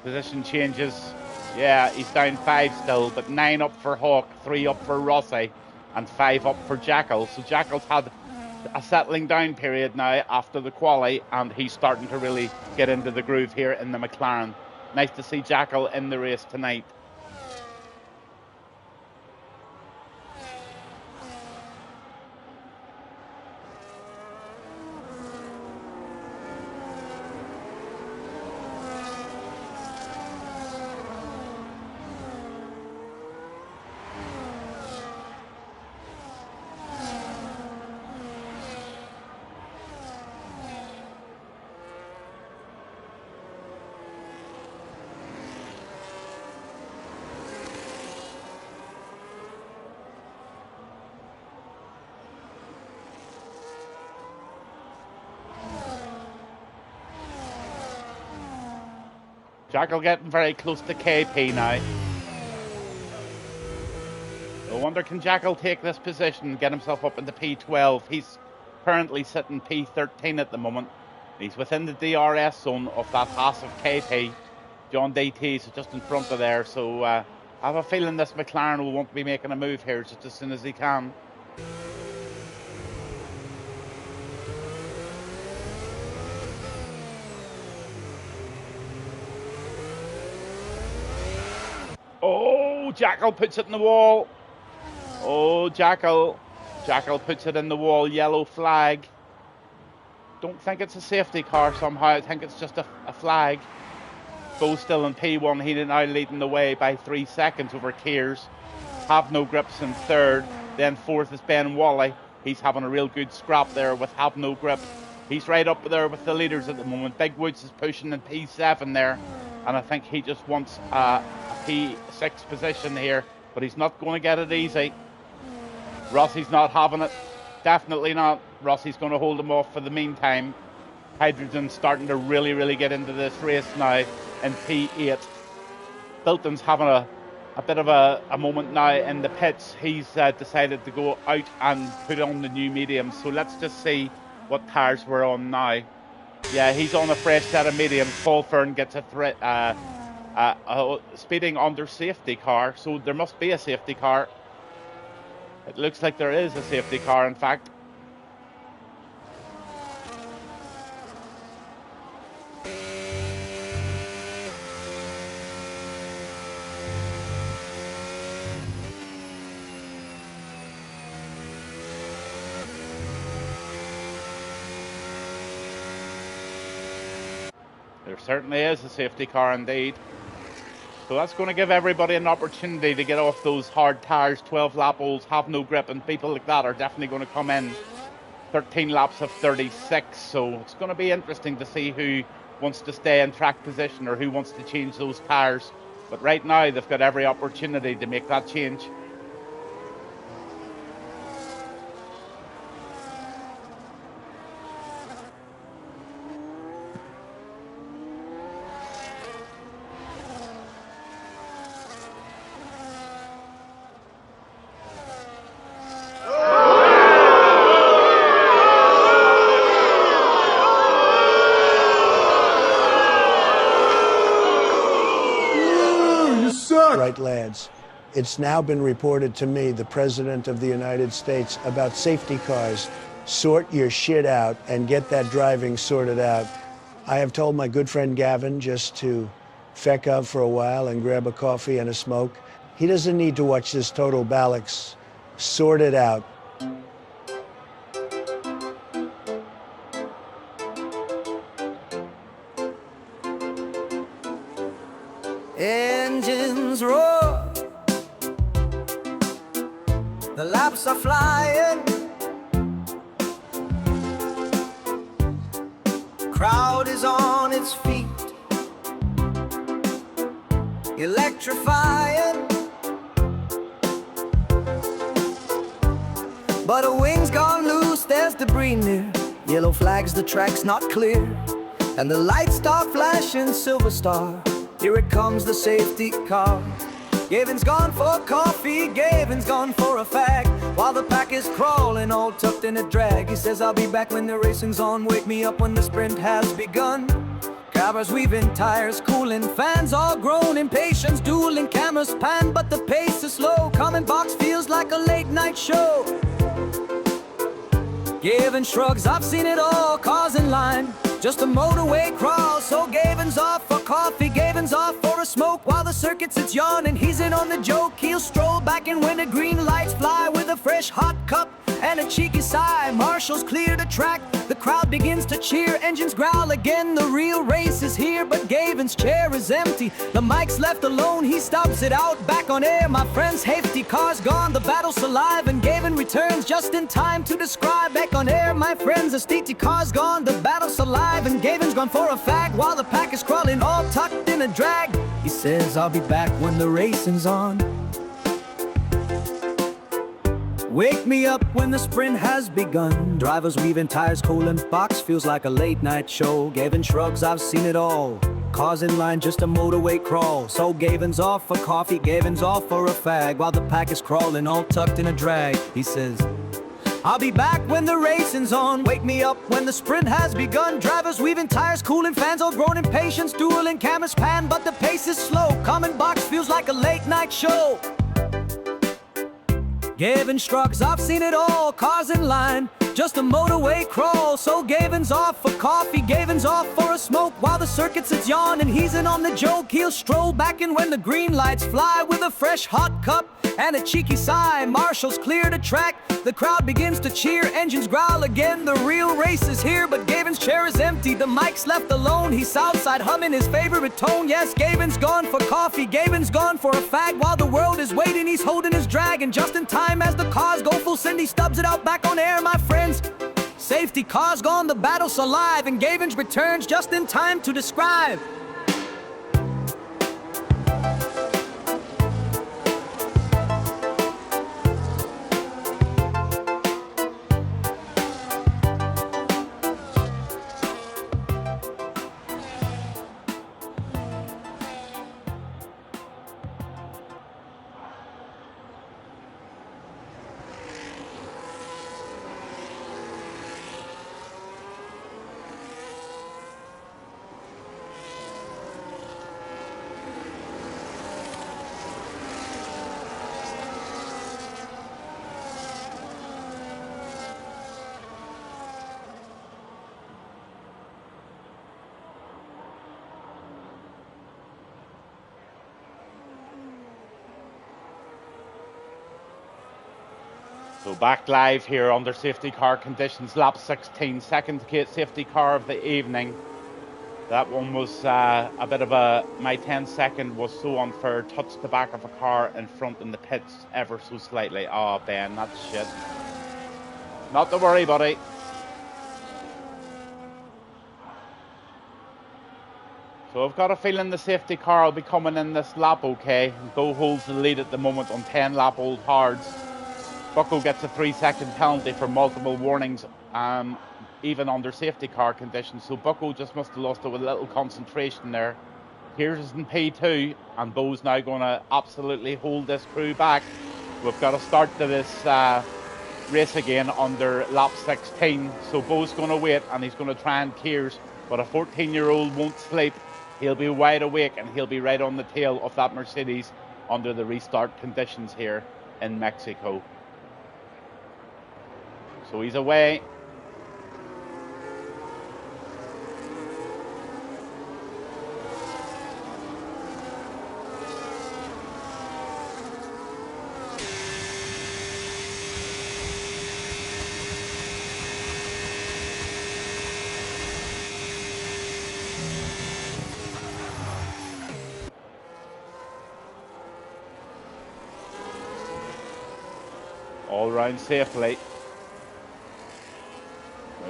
Position changes. Yeah, he's down 5 still, but 9 up for Hawk, 3 up for Rossi, and 5 up for Jackal. So Jackal's had a settling down period now after the quali, and he's starting to really get into the groove here in the McLaren. Nice to see Jackal in the race tonight. Jackal getting very close to KP now. No wonder can Jackal take this position and get himself up into P12. He's currently sitting P13 at the moment. He's within the DRS zone of that Haas of KP. John DT is just in front of there, so I have a feeling this McLaren will want to be making a move here just as soon as he can. Oh, Jackal puts it in the wall. Oh, Jackal. Jackal puts it in the wall. Yellow flag. Don't think it's a safety car somehow. I think it's just a flag. Bo's still in P1. He's now leading the way by 3 seconds over Keers. Have No Grips in third. Then fourth is Ben Wally. He's having a real good scrap there with Have No Grip. He's right up there with the leaders at the moment. Big Woods is pushing in P7 there. And I think he just wants a P6 position here. But he's not going to get it easy. Rossi's not having it. Definitely not. Rossi's going to hold him off for the meantime. Hydrogen's starting to really get into this race now in P8. Bilton's having a bit of a moment now in the pits. He's decided to go out and put on the new mediums. So let's just see what tyres we're on now. Yeah, he's on a fresh set of mediums. Paul Fern gets a speeding under safety car. So there must be a safety car. It looks like there is a safety car, in fact. There certainly is a safety car indeed. So that's going to give everybody an opportunity to get off those hard tyres. 12 lap olds, Have No Grip, and people like that are definitely going to come in. 13 laps of 36, so it's going to be interesting to see who wants to stay in track position or who wants to change those tyres. But right now they've got every opportunity to make that change. Right, lads. It's now been reported to me, the President of the United States, about safety cars. Sort your shit out and get that driving sorted out. I have told my good friend Gavin just to feck out for a while and grab a coffee and a smoke. He doesn't need to watch this total ballocks. Sort it out. Engines roar, the laps are flying, crowd is on its feet, electrifying, But a wing's gone loose, there's debris near. Yellow flags, the track's not clear. And the lights start flashing, silver star. Here it comes, the safety car. Gavin's gone for coffee, Gavin's gone for a fag. While the pack is crawling, all tucked in a drag. He says, I'll be back when the racing's on. Wake me up when the sprint has begun. Covers weaving, tires cooling, fans all grown, impatience dueling, cameras pan, but the pace is slow. Coming box feels like a late night show. Gavin shrugs, I've seen it all, cars in line, just a motorway crawl. So Gavin's off for coffee, Gavin's off for a smoke. While the circuit sits yawning, he's in on the joke. He'll stroll back in when the green lights fly, with a fresh hot cup and a cheeky sigh. Marshals clear the track, the crowd begins to cheer. Engines growl again, the real race is here. But Gavin's chair is empty, the mic's left alone. He stops it out, back on air. My friend's safety car's gone, the battle's alive. And Gavin returns just in time to describe. Back on air, my friend's safety car's gone, the battle's alive. And Gavin's gone for a fag, while the pack is crawling, all tucked in a drag. He says, I'll be back when the racing's on. Wake me up when the sprint has begun. Drivers weaving, tires cooling, box feels like a late night show. Gavin shrugs, I've seen it all. Cars in line, just a motorway crawl. So Gavin's off for coffee, Gavin's off for a fag. While the pack is crawling, all tucked in a drag. He says, I'll be back when the racing's on. Wake me up when the sprint has begun. Drivers weaving, tires cooling, fans all grown, impatience dueling, cameras pan, but the pace is slow. Coming box feels like a late night show. Gavin shrugs, I've seen it all, cars in line, just a motorway crawl. So Gavin's off for coffee, Gavin's off for a smoke. While the circuit sits yawning, he's in on the joke. He'll stroll back in when the green lights fly, with a fresh hot cup and a cheeky sigh. Marshals clear the track, the crowd begins to cheer. Engines growl again, the real race is here. But Gavin's chair is empty, the mic's left alone. He's outside humming his favorite tone. Yes, Gavin's gone for coffee, Gavin's gone for a fag. While the world is waiting, he's holding his drag. And just in time as the cars go full send, he stubs it out, back on air, my friends. Safety car's gone, the battle's alive. And Gavin's returns just in time to describe. So back live here under safety car conditions, lap 16, second safety car of the evening. That one was a bit of my 10-second was so unfair, touched the back of a car in front in the pits ever so slightly. Oh, Ben, that's shit. Not to worry, buddy. So I've got a feeling the safety car will be coming in this lap okay. Go holds the lead at the moment on 10 lap old hards. Bucko gets a 3-second penalty for multiple warnings, even under safety car conditions. So Bucko just must have lost it with a little concentration there. Here's is in P2, and Bo's now going to absolutely hold this crew back. We've got to start to this race again under lap 16. So Bo's going to wait, and he's going to try and Kears, but a 14-year-old won't sleep. He'll be wide awake, and he'll be right on the tail of that Mercedes under the restart conditions here in Mexico. So he's away. All round safely.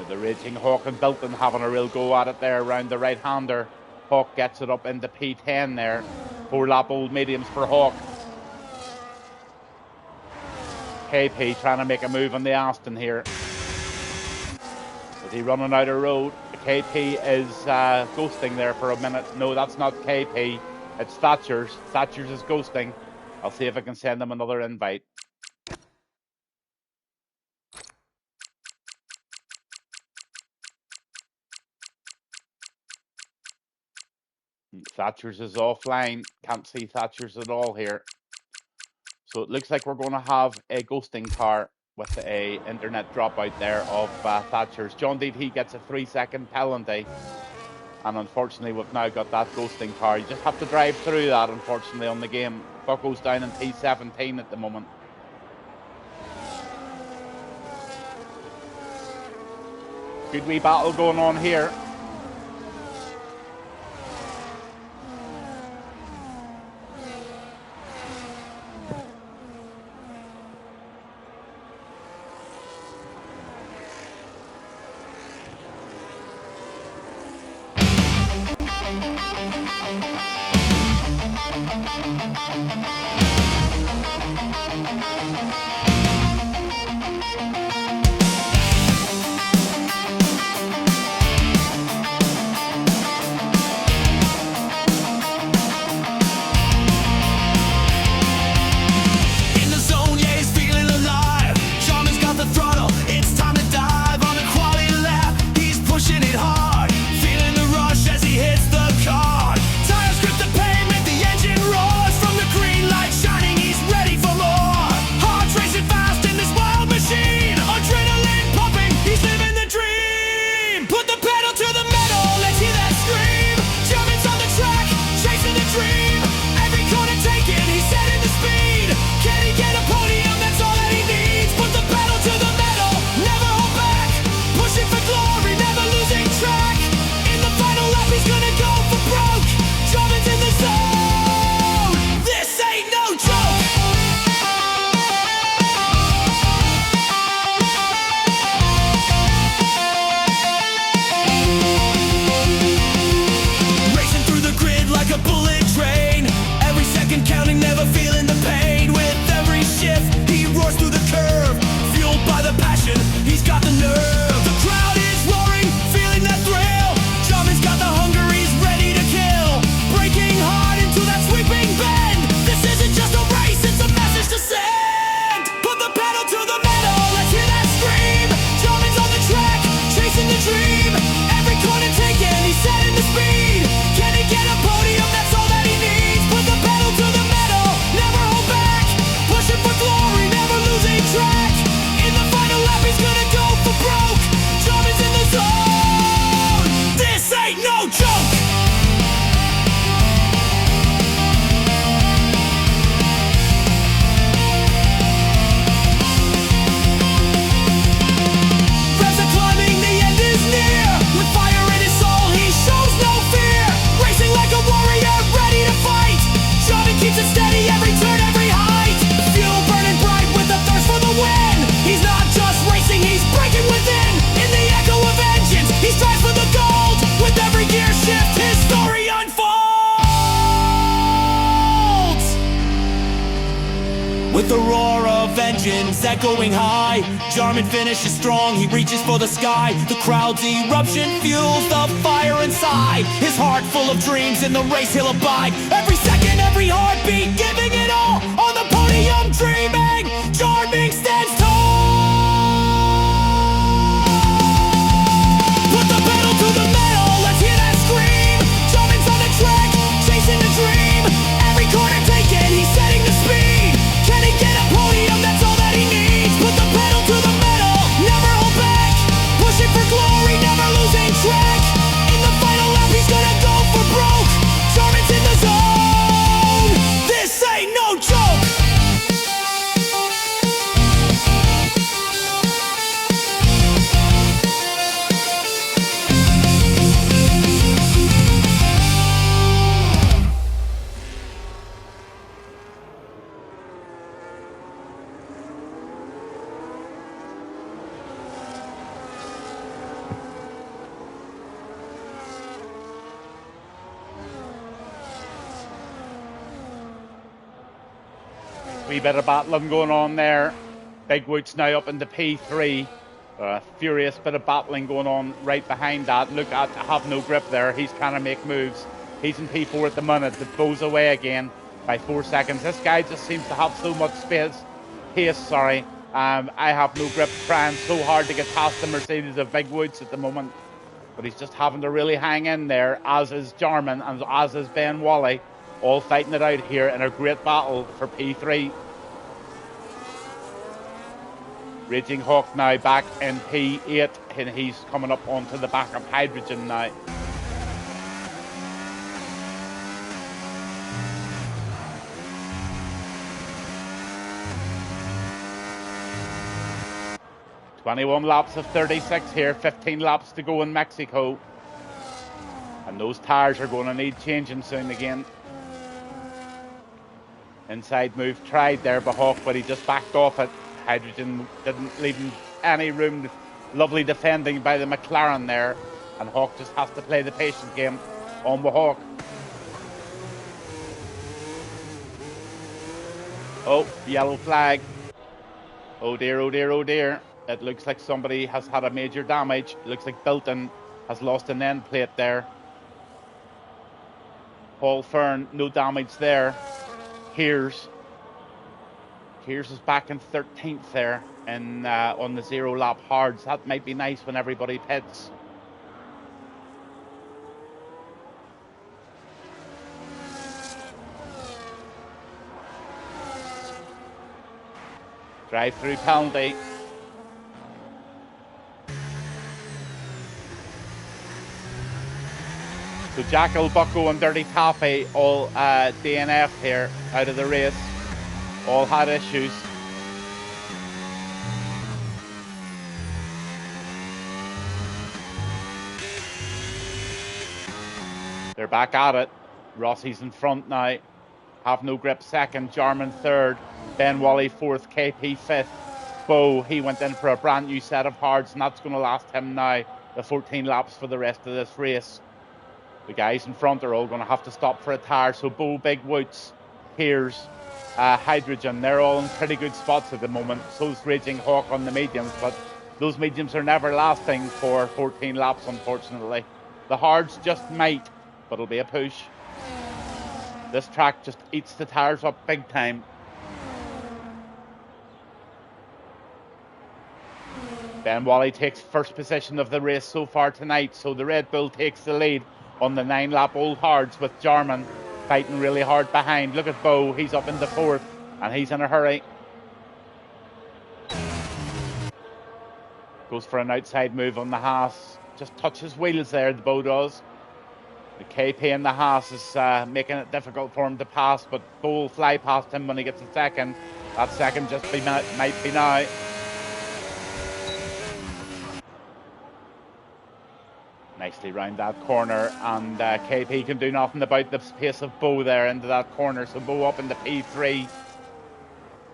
The Raging Hawk and Bilton having a real go at it there around the right-hander. Hawk gets it up into P10 there. 4 lap old mediums for Hawk. KP trying to make a move on the Aston here. Is he running out of road? KP is ghosting there for a minute. No, that's not KP. It's Thatcher's. Thatcher's is ghosting. I'll see if I can send him another invite. Thatcher's is offline. Can't see Thatcher's at all here. So it looks like we're going to have a ghosting car with a internet dropout there of Thatcher's. John Deed, he gets a 3-second penalty. And unfortunately, we've now got that ghosting car. You just have to drive through that, unfortunately, on the game. Bucko's down in P17 at the moment. Good wee battle going on here. With the roar of engines echoing high, Jarman finishes strong, he reaches for the sky. The crowd's eruption fuels the fire inside. His heart full of dreams, in the race he'll abide. Every second, every heartbeat, giving it all. On the podium dreaming, Jarman stands tall. Put the pedal to the metal, let's hear that scream. Jarman's on the track, chasing the dream. Every corner taken, he's setting the speed. Can he get a podium? That's all that he needs. Put the pedal to the metal, never hold back. Pushing for glory, never losing track. In the final lap, he's gonna go for broke. Jarman's in the zone. This ain't no joke. Wee bit of battling going on there. Big Woods now up into P3. A furious bit of battling going on right behind that. Look at Have No Grip there. He's trying to make moves. He's in P4 at the minute. The Bow's away again by 4 seconds. This guy just seems to have so much pace, sorry. I Have No Grip trying so hard to get past the Mercedes of Big Woods at the moment. But he's just having to really hang in there, as is Jarman and as is Ben Wally, all fighting it out here in a great battle for P3. Raging Hawk now back in P8, and he's coming up onto the back of Hydrogen now. "21 laps of 36 here, 15 laps to go in Mexico. And those tyres are going to need changing soon again." Inside move tried there by Hawk, but he just backed off it. Hydrogen didn't leave him any room. Lovely defending by the McLaren there. And Hawk just has to play the patient game on the Hawk. Oh, yellow flag. Oh dear, oh dear, oh dear. It looks like somebody has had a major damage. It looks like Bilton has lost an end plate there. Paul Fern, no damage there. Here's is back in 13th there in, on the 0 lap hards. That might be nice when everybody pits. Drive-through penalty. So Jackal, Bucko and Dirty Taffy all DNF here out of the race. All had issues. They're back at it. Rossi's in front now. Have No Grip second, Jarman third, Ben Wally fourth, KP fifth. Bo, he went in for a brand new set of hards, and that's going to last him now the 14 laps for the rest of this race. The guys in front are all going to have to stop for a tyre. So Bo, Big Woods, here's Hydrogen. They're all in pretty good spots at the moment. So's Raging Hawk on the mediums, but those mediums are never lasting for 14 laps, unfortunately. The hards just might, but it'll be a push. This track just eats the tyres up big time. Ben Wally takes first position of the race so far tonight, so the Red Bull takes the lead on the 9-lap old hards, with Jarman fighting really hard behind. Look at Bo, he's up into fourth and he's in a hurry. Goes for an outside move on the Haas, just touches wheels there, the Bo does. The KP in the Haas is making it difficult for him to pass, but Bo will fly past him when he gets a second. That second just might be now. Nicely round that corner, and KP can do nothing about the pace of Bo there into that corner. So Bo up into P3.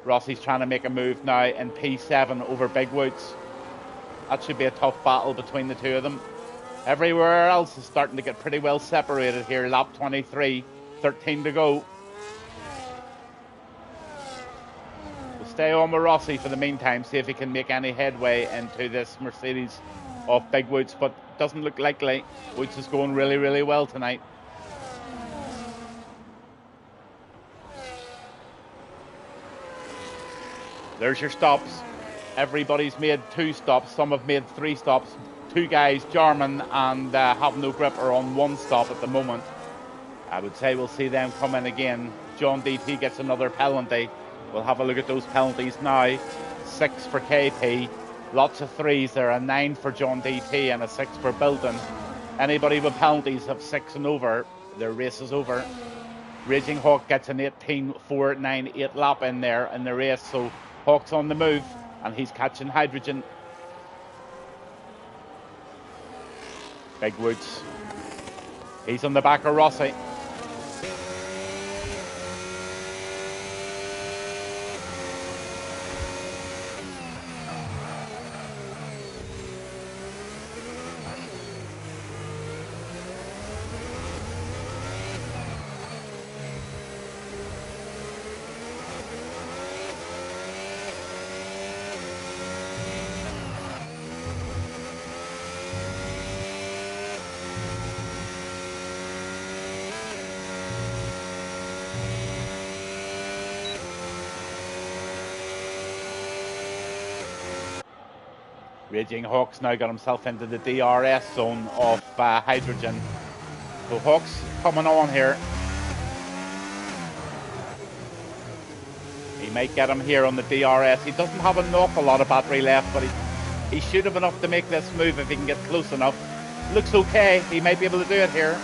Rossi's trying to make a move now in P7 over Big Woods. That should be a tough battle between the two of them. Everywhere else is starting to get pretty well separated here. Lap 23, 13 to go. We'll stay on with Rossi for the meantime, see if he can make any headway into this Mercedes of Big Woods, but doesn't look likely. Woods is going really, really well tonight. There's your stops. Everybody's made 2 stops. Some have made 3 stops. 2 guys, Jarman and Have No Grip, are on 1 stop at the moment. I would say we'll see them come in again. John DT gets another penalty. We'll have a look at those penalties now. 6 for KP. Lots of 3s there, a 9 for John DT and a 6 for Bilton. Anybody with penalties of 6 and over, their race is over. Raging Hawk gets an 18.498 lap in there in the race, so Hawk's on the move and he's catching Hydrogen. Big Woods, he's on the back of Rossi. Raging Hawk's now got himself into the DRS zone of Hydrogen. So Hawk's coming on here. He might get him here on the DRS. He doesn't have an awful lot of battery left, but he should have enough to make this move if he can get close enough. Looks okay. He might be able to do it here.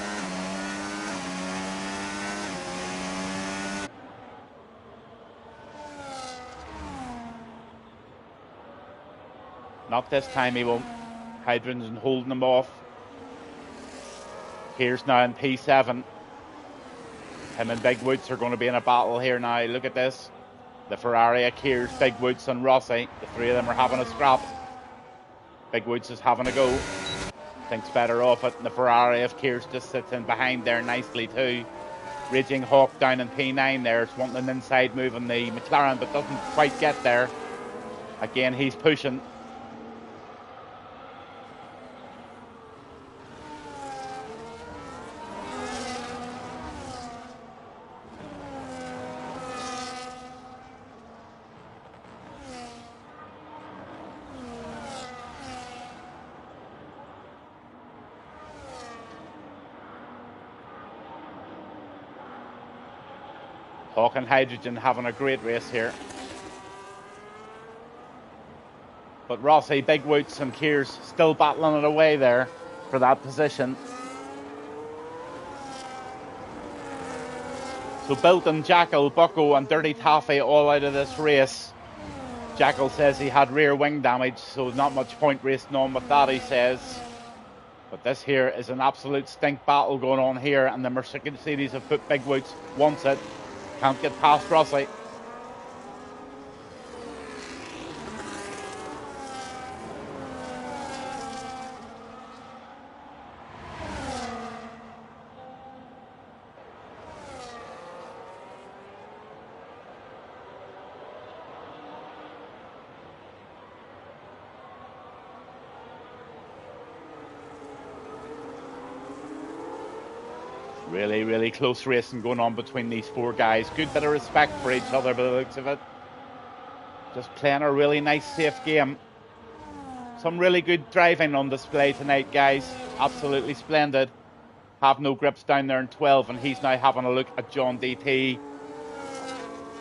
Not this time, he won't. Hydrogen holding him off. Here's now in P7. Him and Big Woods are going to be in a battle here now. Look at this. The Ferrari, Kears, Big Woods and Rossi. The three of them are having a scrap. Big Woods is having a go. Thinks better off it. And the Ferrari of Kears just sits in behind there nicely too. Raging Hawk down in P9 there. It's wanting an inside move on the McLaren, but doesn't quite get there. Again, he's pushing. Hawk and Hydrogen having a great race here. But Rossi, Big Woods and Kears still battling it away there for that position. So Bilton, Jackal, Bucko and Dirty Taffy all out of this race. Jackal says he had rear wing damage, so not much point racing on with that, he says. But this here is an absolute stink battle going on here, and the Mercedes have put Big Woods, wants it. Can't get past Rossi. Really close racing going on between these four guys. Good bit of respect for each other by the looks of it. Just playing a really nice, safe game. Some really good driving on display tonight, guys. Absolutely splendid. Have no grips down there in 12, and he's now having a look at John DT.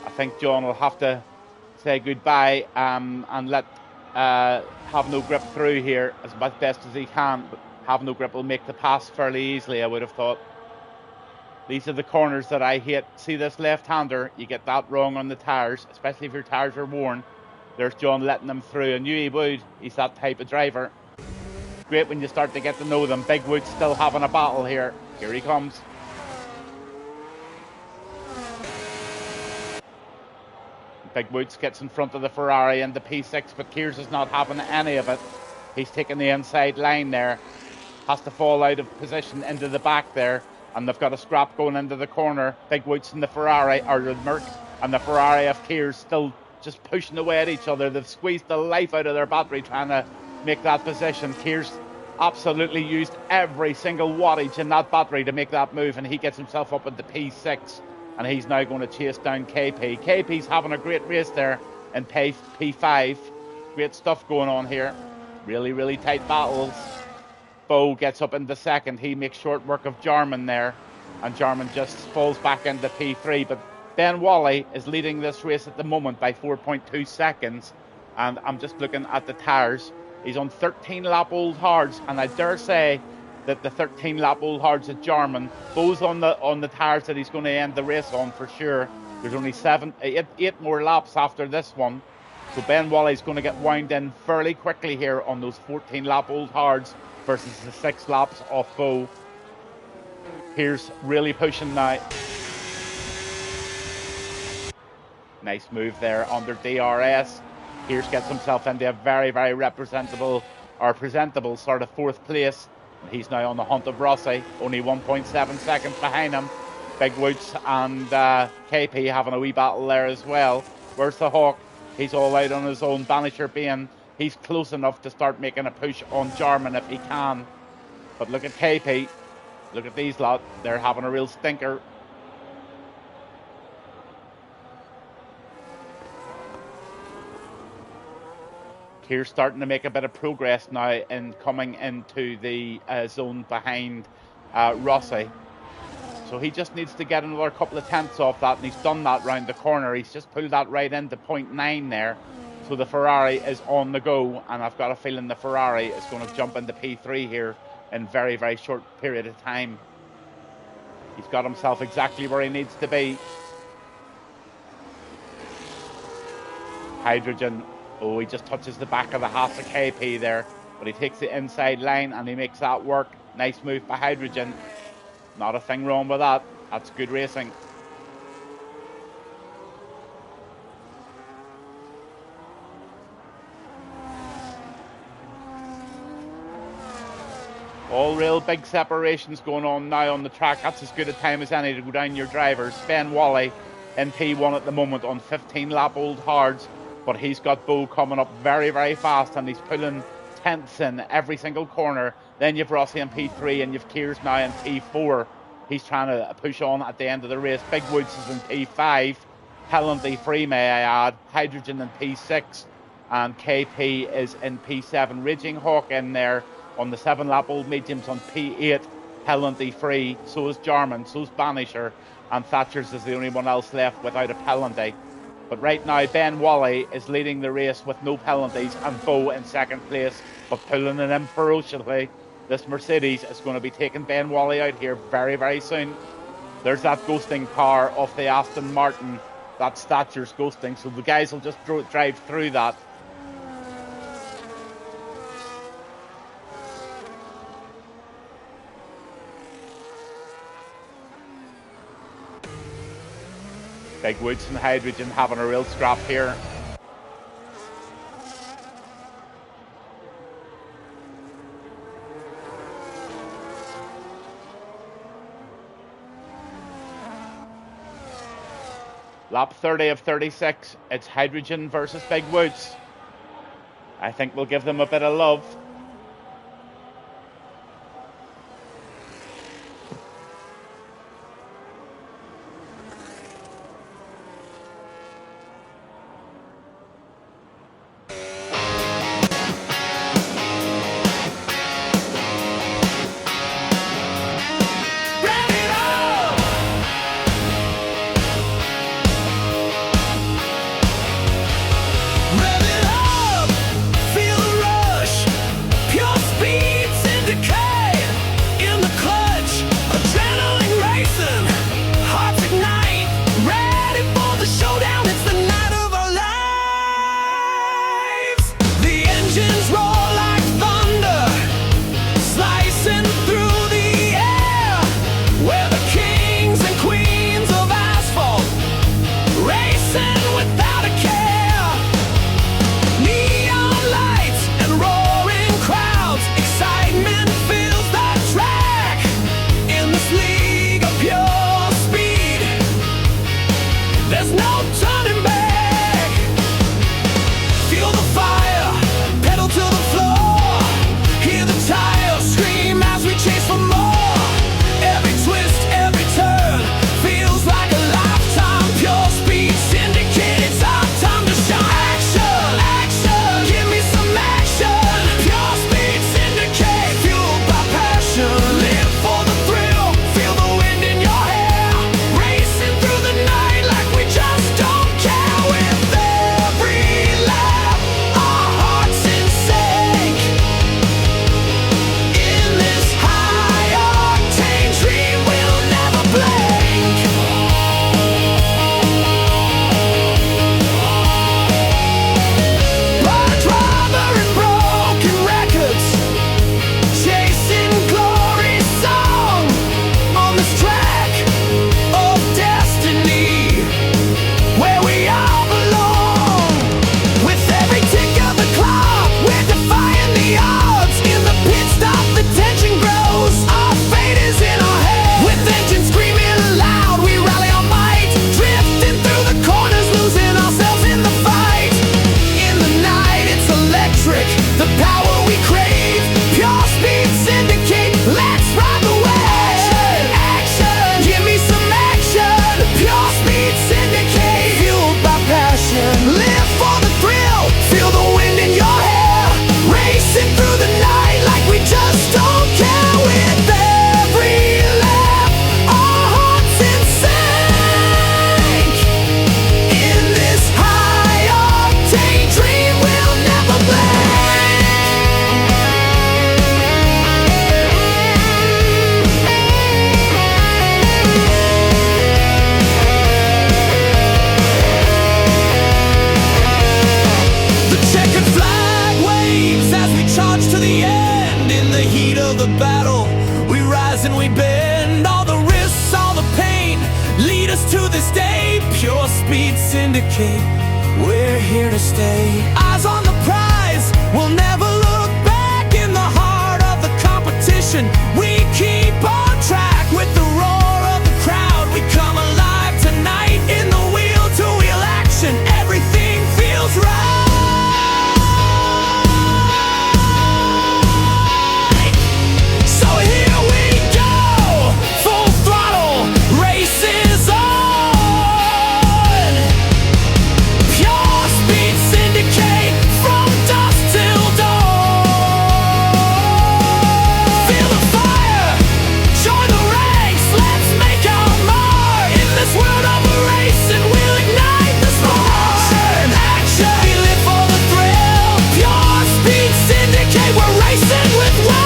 I think John will have to say goodbye and let Have no grip through here as best as he can. But Have no grip will make the pass fairly easily, I would have thought. These are the corners that I hate. See this left-hander, you get that wrong on the tyres, especially if your tyres are worn. There's John letting them through. I knew he would. He's that type of driver. Great when you start to get to know them. Big Wood's still having a battle here. Here he comes. Big Woods gets in front of the Ferrari and the P6, but Kears is not having any of it. He's taking the inside line there. Has to fall out of position into the back there. And they've got a scrap going into the corner. Big Woods and the Ferrari, or the Merc, and the Ferrari of Kears still just pushing away at each other. They've squeezed the life out of their battery trying to make that position. Kears absolutely used every single wattage in that battery to make that move, and he gets himself up at the P6, and he's now going to chase down KP. KP's having a great race there in P5. Great stuff going on here. Really tight battles. Bo gets up into second. He makes short work of Jarman there, and Jarman just falls back into P3. But Ben Wally is leading this race at the moment by 4.2 seconds, and I'm just looking at the tyres. He's on 13 lap old hards, and I dare say that the 13 lap old hards at Jarman, Bo's on the tyres that he's going to end the race on for sure. There's only 8 more laps after this one, so Ben Wally's going to get wound in fairly quickly here on those 14 lap old hards versus the 6 laps off Bo. Here's really pushing now. Nice move there under DRS. Here's gets himself into a very presentable sort of 4th place. And he's now on the hunt of Rossi, only 1.7 seconds behind him. Big Woods and KP having a wee battle there as well. Where's the Hawk? He's all out on his own. Banisher being, he's close enough to start making a push on Jarman if he can. But look at KP. Look at these lot. They're having a real stinker. Keir's starting to make a bit of progress now in coming into the zone behind Rossi. So he just needs to get another couple of tenths off that, and he's done that round the corner. He's just pulled that right into 0.9 there. So the Ferrari is on the go, and I've got a feeling the Ferrari is going to jump into P3 here in very, very short period of time. He's got himself exactly where he needs to be. Hydrogen, oh, he just touches the back of the Haas of KP there, but he takes the inside line and he makes that work. Nice move by Hydrogen. Not a thing wrong with that. That's good racing. All real big separations going on now on the track. That's as good a time as any to go down your drivers. Ben Wally in P1 at the moment on 15 lap old hards, but he's got Bo coming up very, very fast, and he's pulling tenths in every single corner. Then you've Rossi in P3 and you've Kears now in P4. He's trying to push on at the end of the race. Big Woods is in P5. Penalty free, may I add. Hydrogen in P6 and KP is in P7. Raging Hawk in there on the 7 lap old mediums on P8, penalty free. So is Jarman, so is Banisher, and Thatcher's is the only one else left without a penalty. But right now Ben Wally is leading the race with no penalties, and Bo in second place, but pulling it in ferociously. This Mercedes is going to be taking Ben Wally out here very, very soon. There's that ghosting car off the Aston Martin. That's Thatcher's ghosting, so the guys will just drive through that. Big Woods and Hydrogen having a real scrap here. Lap 30 of 36, it's Hydrogen versus Big Woods. I think we'll give them a bit of love. syndicate, we're here to stay. Eyes on the prize, we'll never look back. In the heart of the competition, we keep on track. With the roar of the crowd, we come alive tonight. In the wheel-to-wheel action, everything feels right. So here we go, full throttle, race is on. Pure speed syndicate, from dusk till dawn. Feel the fire, join the ranks, let's make our mark. In this world of a race, and we'll ignite the spark. Action, we live for the thrill. Pure speed syndicate, we're racing with will.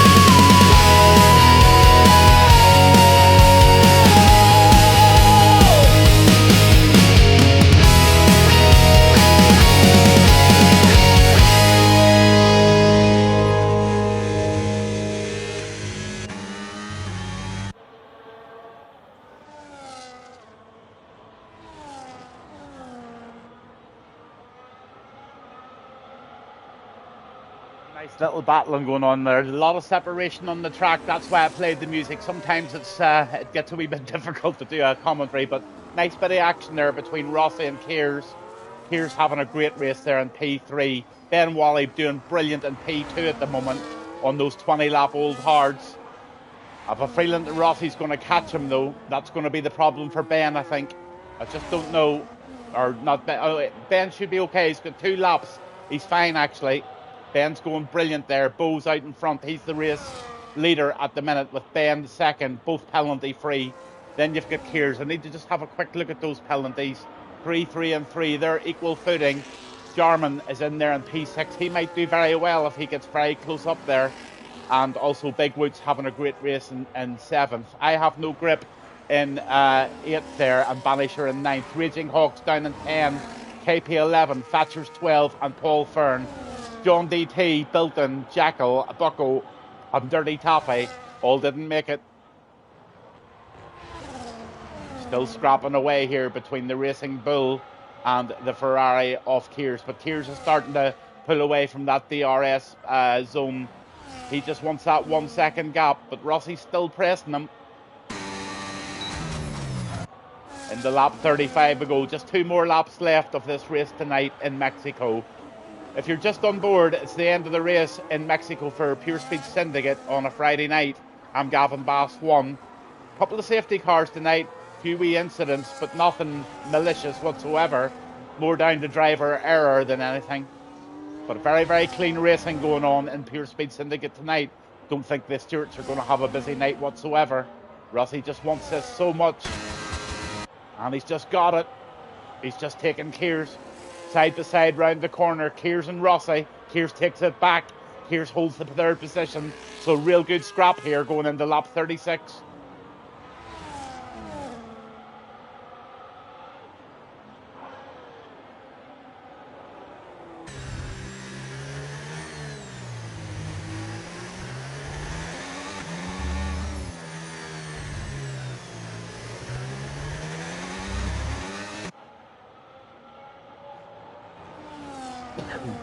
Nice little battling going on there. There's a lot of separation on the track. That's why I played the music. Sometimes it gets a wee bit difficult to do a commentary, but nice bit of action there between Rossi and Kears. Kears having a great race there in P3. Ben Wally doing brilliant in P2 at the moment on those 20-lap old hards. I have a feeling that Rossi's going to catch him, though. That's going to be the problem for Ben, I think. I just don't know. Or not Ben. Oh, Ben should be okay. He's got 2 laps. He's fine, actually. Ben's going brilliant there. Bo's out in front. He's the race leader at the minute, with Ben second, both penalty free. Then you've got Kears. I need to just have a quick look at those penalties. 3, 3 and 3. They're equal footing. Jarman is in there in P6. He might do very well if he gets very close up there. And also Big Woods having a great race in 7th. I have no grip in 8th there, and Banisher in 9th. Raging Hawks down in 10. KP 11, Thatcher's 12, and Paul Fern. John DT, Bilton, Jackal, Bucko, and Dirty Taffy all didn't make it. Still scrapping away here between the Racing Bull and the Ferrari off Kears. But Kears is starting to pull away from that DRS zone. He just wants that 1 second gap, but Rossi's still pressing him. In the lap 35 ago, just 2 more laps left of this race tonight in Mexico. If you're just on board, it's the end of the race in Mexico for Pure Speed Syndicate on a Friday night. I'm Gavin Bass 1. Couple of safety cars tonight, few wee incidents, but nothing malicious whatsoever. More down to driver error than anything. But very, very clean racing going on in Pure Speed Syndicate tonight. Don't think the Stewarts are going to have a busy night whatsoever. Rossi just wants this so much. And he's just got it. He's just taken Kears side to side round the corner. Kears and Rossi. Kears takes it back. Kears holds the 3rd position. So real good scrap here going into lap 36.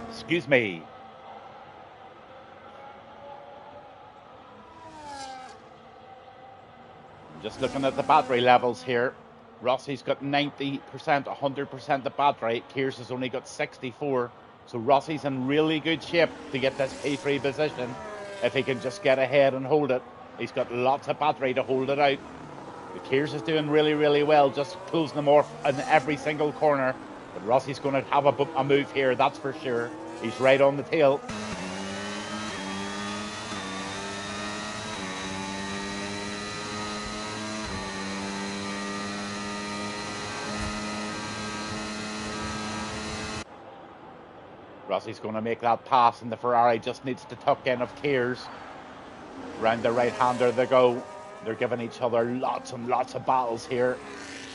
Excuse me. I'm just looking at the battery levels here. Rossi's got 90%, 100% of battery. Kears has only got 64. So Rossi's in really good shape to get this P3 position if he can just get ahead and hold it. He's got lots of battery to hold it out. But Kears is doing really, really well, just closing them off in every single corner. But Rossi's going to have a move here, that's for sure. He's right on the tail. Rossi's going to make that pass, and the Ferrari just needs to tuck in of Kears. Round the right-hander they go. They're giving each other lots and lots of battles here.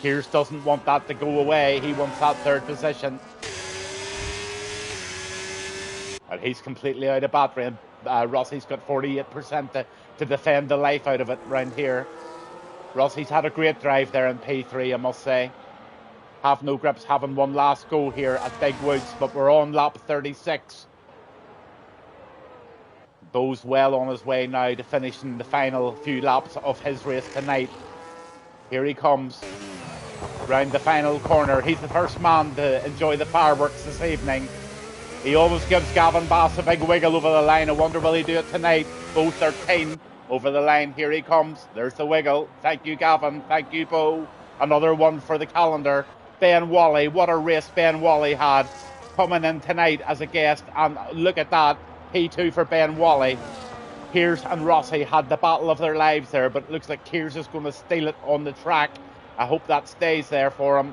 Kears doesn't want that to go away. He wants that 3rd position. And he's completely out of battery. And Rossi's got 48% to defend the life out of it round here. Rossi's had a great drive there in P3, I must say. Have No Grips having one last go here at Big Woods, but we're on lap 36. Bo's well on his way now to finishing the final few laps of his race tonight. Here he comes round the final corner. He's the first man to enjoy the fireworks this evening. He always gives Gavin Bass a big wiggle over the line. I wonder will he do it tonight. Bo 13 over the line. Here he comes. There's the wiggle. Thank you, Gavin. Thank you, Bo. Another one for the calendar. Ben Wally. What a race Ben Wally had coming in tonight as a guest. And look at that. P2 for Ben Wally. Kears and Rossi had the battle of their lives there, but it looks like Kears is going to steal it on the track. I hope that stays there for him.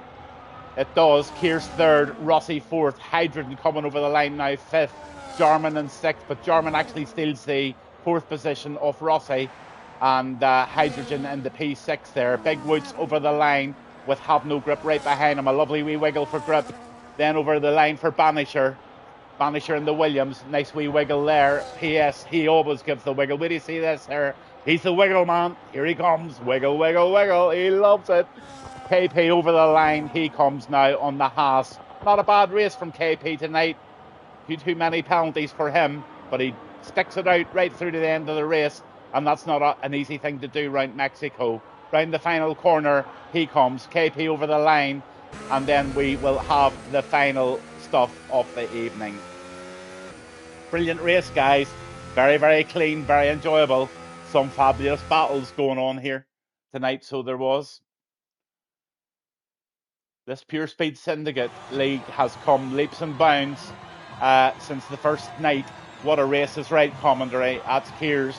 It does. Kears third, Rossi fourth, Hydrogen coming over the line now fifth, Jarman in sixth, but Jarman actually steals the fourth position off Rossi, and Hydrogen in the P6 there. Big Woods over the line with Have No Grip right behind him. A lovely wee wiggle for Grip. Then over the line for Banisher. Banisher in the Williams. Nice wee wiggle there. PS, he always gives the wiggle. Where do you see this here? He's the wiggle man. Here he comes. Wiggle, wiggle, wiggle. He loves it. KP over the line. He comes now on the Haas. Not a bad race from KP tonight. Too many penalties for him, but he sticks it out right through to the end of the race, and that's not an easy thing to do round Mexico. Round the final corner, he comes. KP over the line, and then we will have the final stuff of the evening. Brilliant race, guys. Very, very clean, very enjoyable. Some fabulous battles going on here tonight, so there was. This Pure Speed Syndicate League has come leaps and bounds since the first night. What a race is right, commentary. At Kears,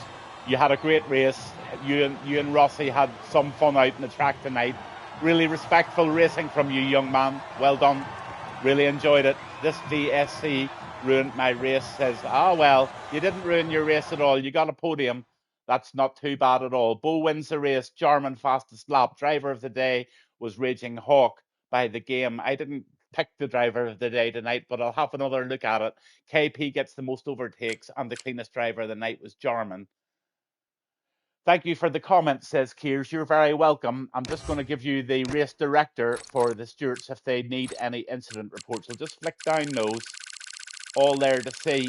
you had a great race. You and Rossi had some fun out in the track tonight. Really respectful racing from you, young man. Well done. Really enjoyed it. This VSC ruined my race, says, well, you didn't ruin your race at all. You got a podium. That's not too bad at all. Bo wins the race. Jarman fastest lap. Driver of the day was Raging Hawk by the game. I didn't pick the driver of the day tonight, but I'll have another look at it. KP gets the most overtakes, and the cleanest driver of the night was Jarman. Thank you for the comment, says Kears. You're very welcome. I'm just going to give you the race director for the stewards if they need any incident reports. I'll just flick down those. All there to see.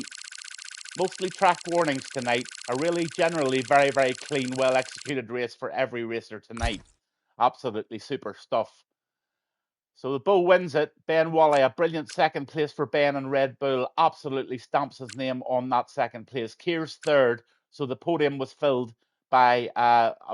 Mostly track warnings tonight. A really generally very, very clean, well-executed race for every racer tonight. Absolutely super stuff. So the Bo wins it. Ben Wally, a brilliant second place for Ben and Red Bull. Absolutely stamps his name on that second place. Kears third. So the podium was filled by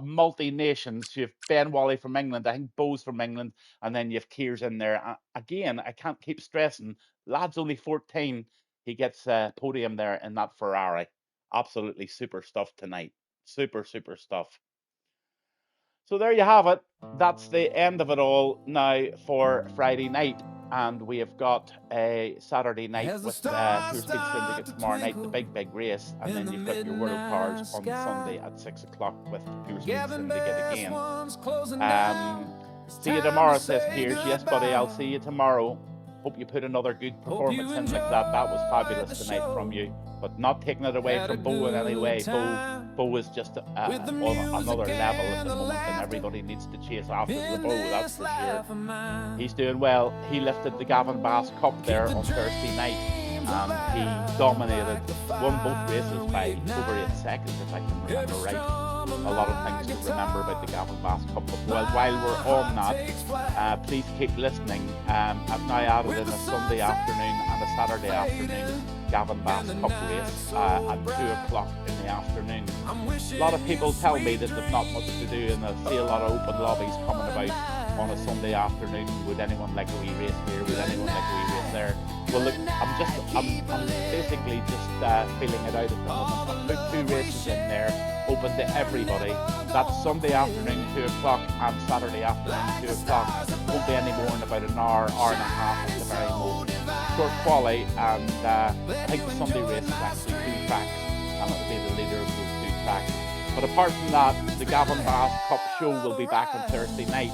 multi-nations. You have Ben Wally from England. I think Bo's from England. And then you have Kears in there. Again, I can't keep stressing. Lad's only 14. He gets a podium there in that Ferrari. Absolutely super stuff tonight. Super, super stuff. So there you have it. That's the end of it all now for Friday night. And we have got a Saturday night with Pure Speed Syndicate tomorrow night, the big race. And then you've got your World Cars on Sunday at 6 o'clock with Pure Speed Syndicate again. See you tomorrow, says Kears. Yes, buddy, I'll see you tomorrow. Hope you put another good performance in like that. That was fabulous tonight from you. But not taking it away from Bo in any way. Bo is just on another level at the moment, and everybody needs to chase after the Bo, that's for sure. He's doing well. He lifted the Gavin Bass Cup there on Thursday night, and he dominated, won both races by over 8 seconds, if I can remember right. A lot of things to remember about the Gavin Bass Cup. But while we're on that, please keep listening. I've now added in a Sunday afternoon and a Saturday afternoon Gavin Bass Cup race at 2 o'clock in the afternoon. A lot of people tell me that they've not much to do, and I see a lot of open lobbies coming about on a Sunday afternoon. Would anyone like a wee race here? Would anyone like a wee race there? Well, look, I'm basically just feeling it out at the moment. I've put 2 races in there, open to everybody. That's Sunday afternoon, 2 o'clock, and Saturday afternoon, 2 o'clock. Won't be any more in about an hour and a half at the very most. Short quali, and I think the Sunday race is actually 2 tracks, and it'll be the leader of those 2 tracks. But apart from that, the Gavin Bass Cup show will be back on Thursday night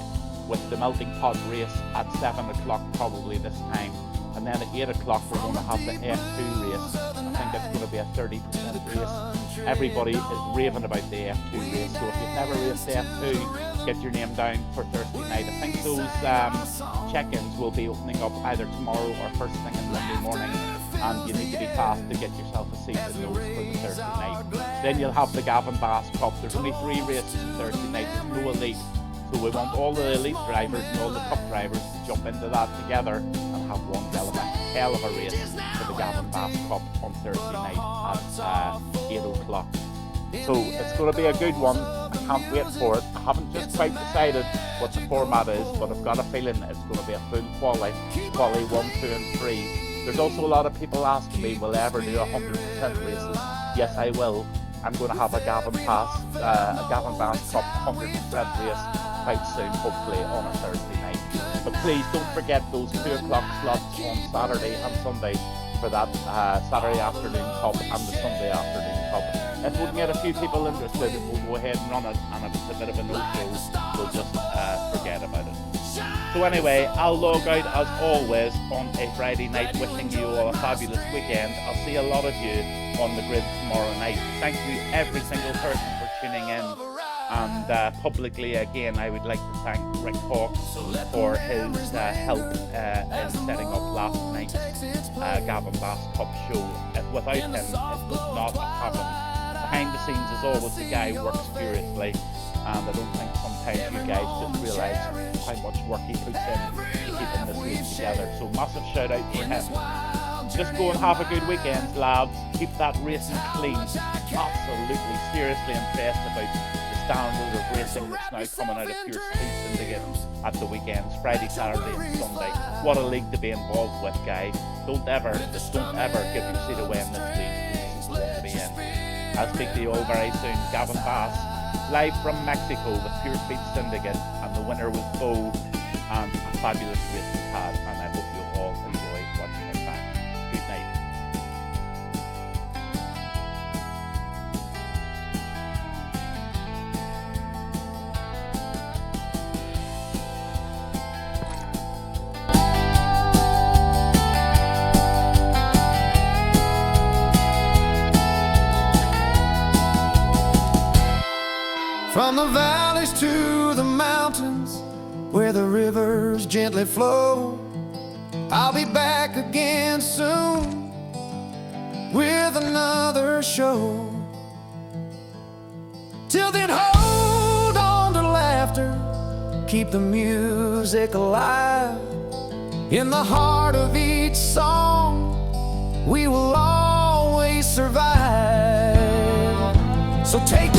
with the Melting Pot race at 7 o'clock probably this time. And And then at 8 o'clock, we're going to have the F2 race. I think it's going to be a 30% race. Everybody is raving about the F2 race. So if you've never raced the F2, get your name down for Thursday night. I think those check-ins will be opening up either tomorrow or first thing in Monday morning. And you need to be fast to get yourself a seat in those for the Thursday night. Then you'll have the Gavin Bass Cup. There's only 3 races on Thursday night. There's no elite. So we want all the elite drivers and all the cup drivers to jump into that together and have one hell of a race for the Gavin Bass Cup on Thursday night at 8 o'clock. So it's going to be a good one. I can't wait for it. I haven't just quite decided what the format is, but I've got a feeling it's going to be a full quali 1, 2 and 3. There's also a lot of people asking me, will I ever do 100% races? Yes, I will. I'm going to have a Gavin Bass Cup 100% race quite soon, hopefully on a Thursday night. But please don't forget those 2 o'clock slots on Saturday and Sunday for that Saturday afternoon cup and the Sunday afternoon cup. If we can get a few people interested, we'll go ahead and run it, and if it's a bit of a no-show, we'll just forget about it. So anyway, I'll log out as always on a Friday night, wishing you all a fabulous weekend. I'll see a lot of you on the grid tomorrow night. Thank you every single person for tuning in. And publicly again, I would like to thank Rick Hawks for his help in setting up last night's Gavin Bass Cup show. Without him, it would not have happened. Behind the scenes, as always, the guy works furiously, and I don't think sometimes you guys just realise how much work he puts in to keeping this week together. So massive shout out for him. Just go and have a good weekend, lads. Keep that racing clean. Absolutely, seriously impressed about the standard of racing that's now coming out of Pure Speed Syndicate at the weekends, Friday, Saturday and Sunday. What a league to be involved with, guys. Don't ever give your seat away in this league. This is the one to be in. I'll speak to you all very soon. Gavin Bass, live from Mexico with Pure Speed Syndicate, and the winner was Bo, and a fabulous race we had, and I hope you all enjoy watching it back. Good night. From the valleys to the mountains, where the rivers gently flow, I'll be back again soon with another show. Till then, hold on to laughter, keep the music alive. In the heart of each song, we will always survive. So take